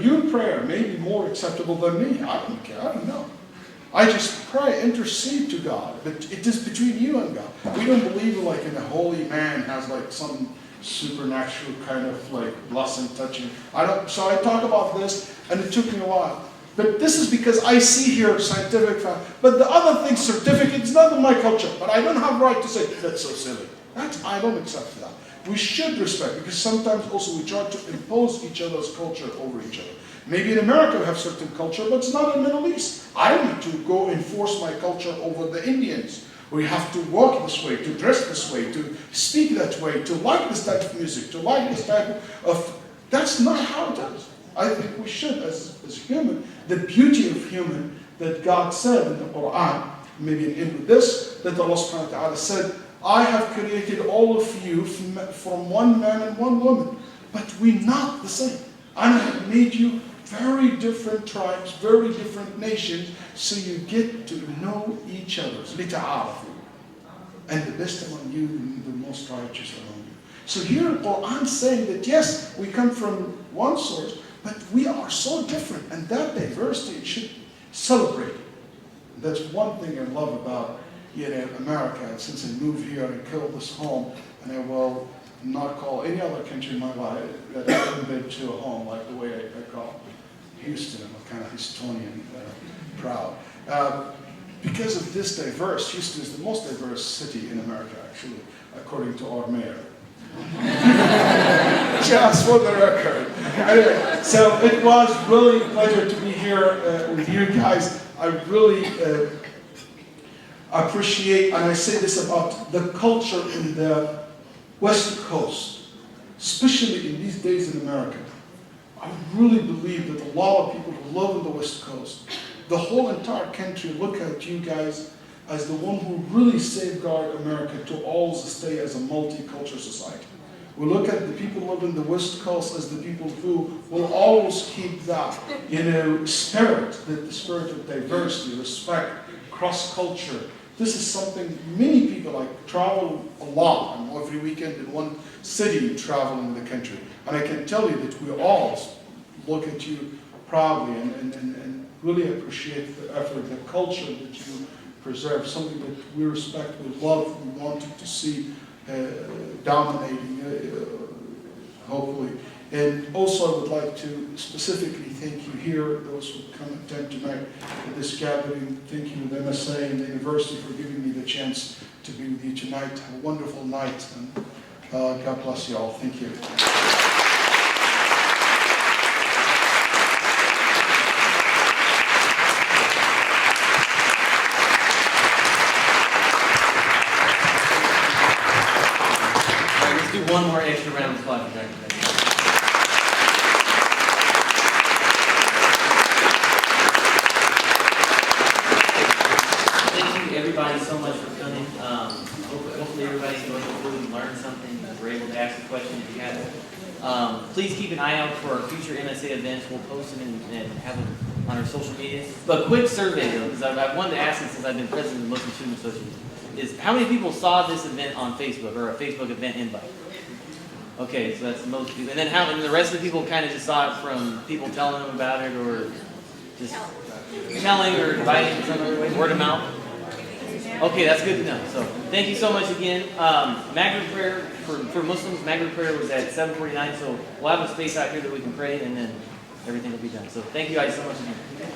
Your prayer may be more acceptable than me. I don't care. I don't know. I just pray, intercede to God, but it is between you and God. We don't believe like in a holy man has like some supernatural kind of like blessing touching. So I talk about this, and it took me a while. But this is because I see here scientific fact. But the other thing, certificate, is not in my culture. But I don't have right to say that's so silly. I don't accept that. We should respect, because sometimes also we try to impose each other's culture over each other. Maybe in America we have certain culture, but it's not in the Middle East. I don't need to go enforce my culture over the Indians. We have to walk this way, to dress this way, to speak that way, to like this type of music, to like this type of... That's not how it is. I think we should, as human, the beauty of human that God said in the Quran, maybe in this, that Allah subhanahu wa ta'ala said, I have created all of you from one man and one woman, but we're not the same. And I have made you very different tribes, very different nations, so you get to know each other. And the best among you, the most righteous among you. So here the Quran is saying that yes, we come from one source, but we are so different, and that diversity should celebrate. That's one thing I love about America. Since I moved here, I call this home, and I will not call any other country in my life that I haven't been to a home like the way I call Houston. I'm kind of Houstonian proud. Because of this diverse, Houston is the most diverse city in America, actually, according to our mayor. Just for the record. Anyway, so it was really a pleasure to be here with you guys. I really appreciate, and I say this about the culture in the West Coast, especially in these days in America. I really believe that a lot of people who live in the West Coast, the whole entire country, look at you guys as the one who really safeguard America to always stay as a multicultural society. We look at the people who live in the West Coast as the people who will always keep that, spirit, the spirit of diversity, respect, cross-culture. This is something many people travel a lot, and every weekend in one city travel in the country. And I can tell you that we all look at you proudly and really appreciate the effort, the culture that you preserve, something that we respect, we love, we wanted to see dominating, hopefully. And also I would like to specifically thank you here, those who come attend tonight at this gathering. Thank you to the MSA and the university for giving me the chance to be with you tonight. Have a wonderful night, and God bless you all. Thank you.
One more extra round of applause. Thank you everybody so much for coming. Hopefully everybody enjoyed the food and learned something. We're able to ask a question if you have it. Please keep an eye out for our future MSA events. We'll post them and have them on our social media. But quick survey though, because I've wanted to ask this since I've been president of the Muslim Student Association, is how many people saw this event on Facebook or a Facebook event invite? Okay, so that's most people. And then and the rest of the people kind of just saw it from people telling them about it, or just telling or inviting in some other way, word of mouth? Okay, that's good to know. So thank you so much again. Maghrib prayer for Muslims, Maghrib prayer was at 7:49. So we'll have a space out here that we can pray, and then everything will be done. So thank you guys so much again.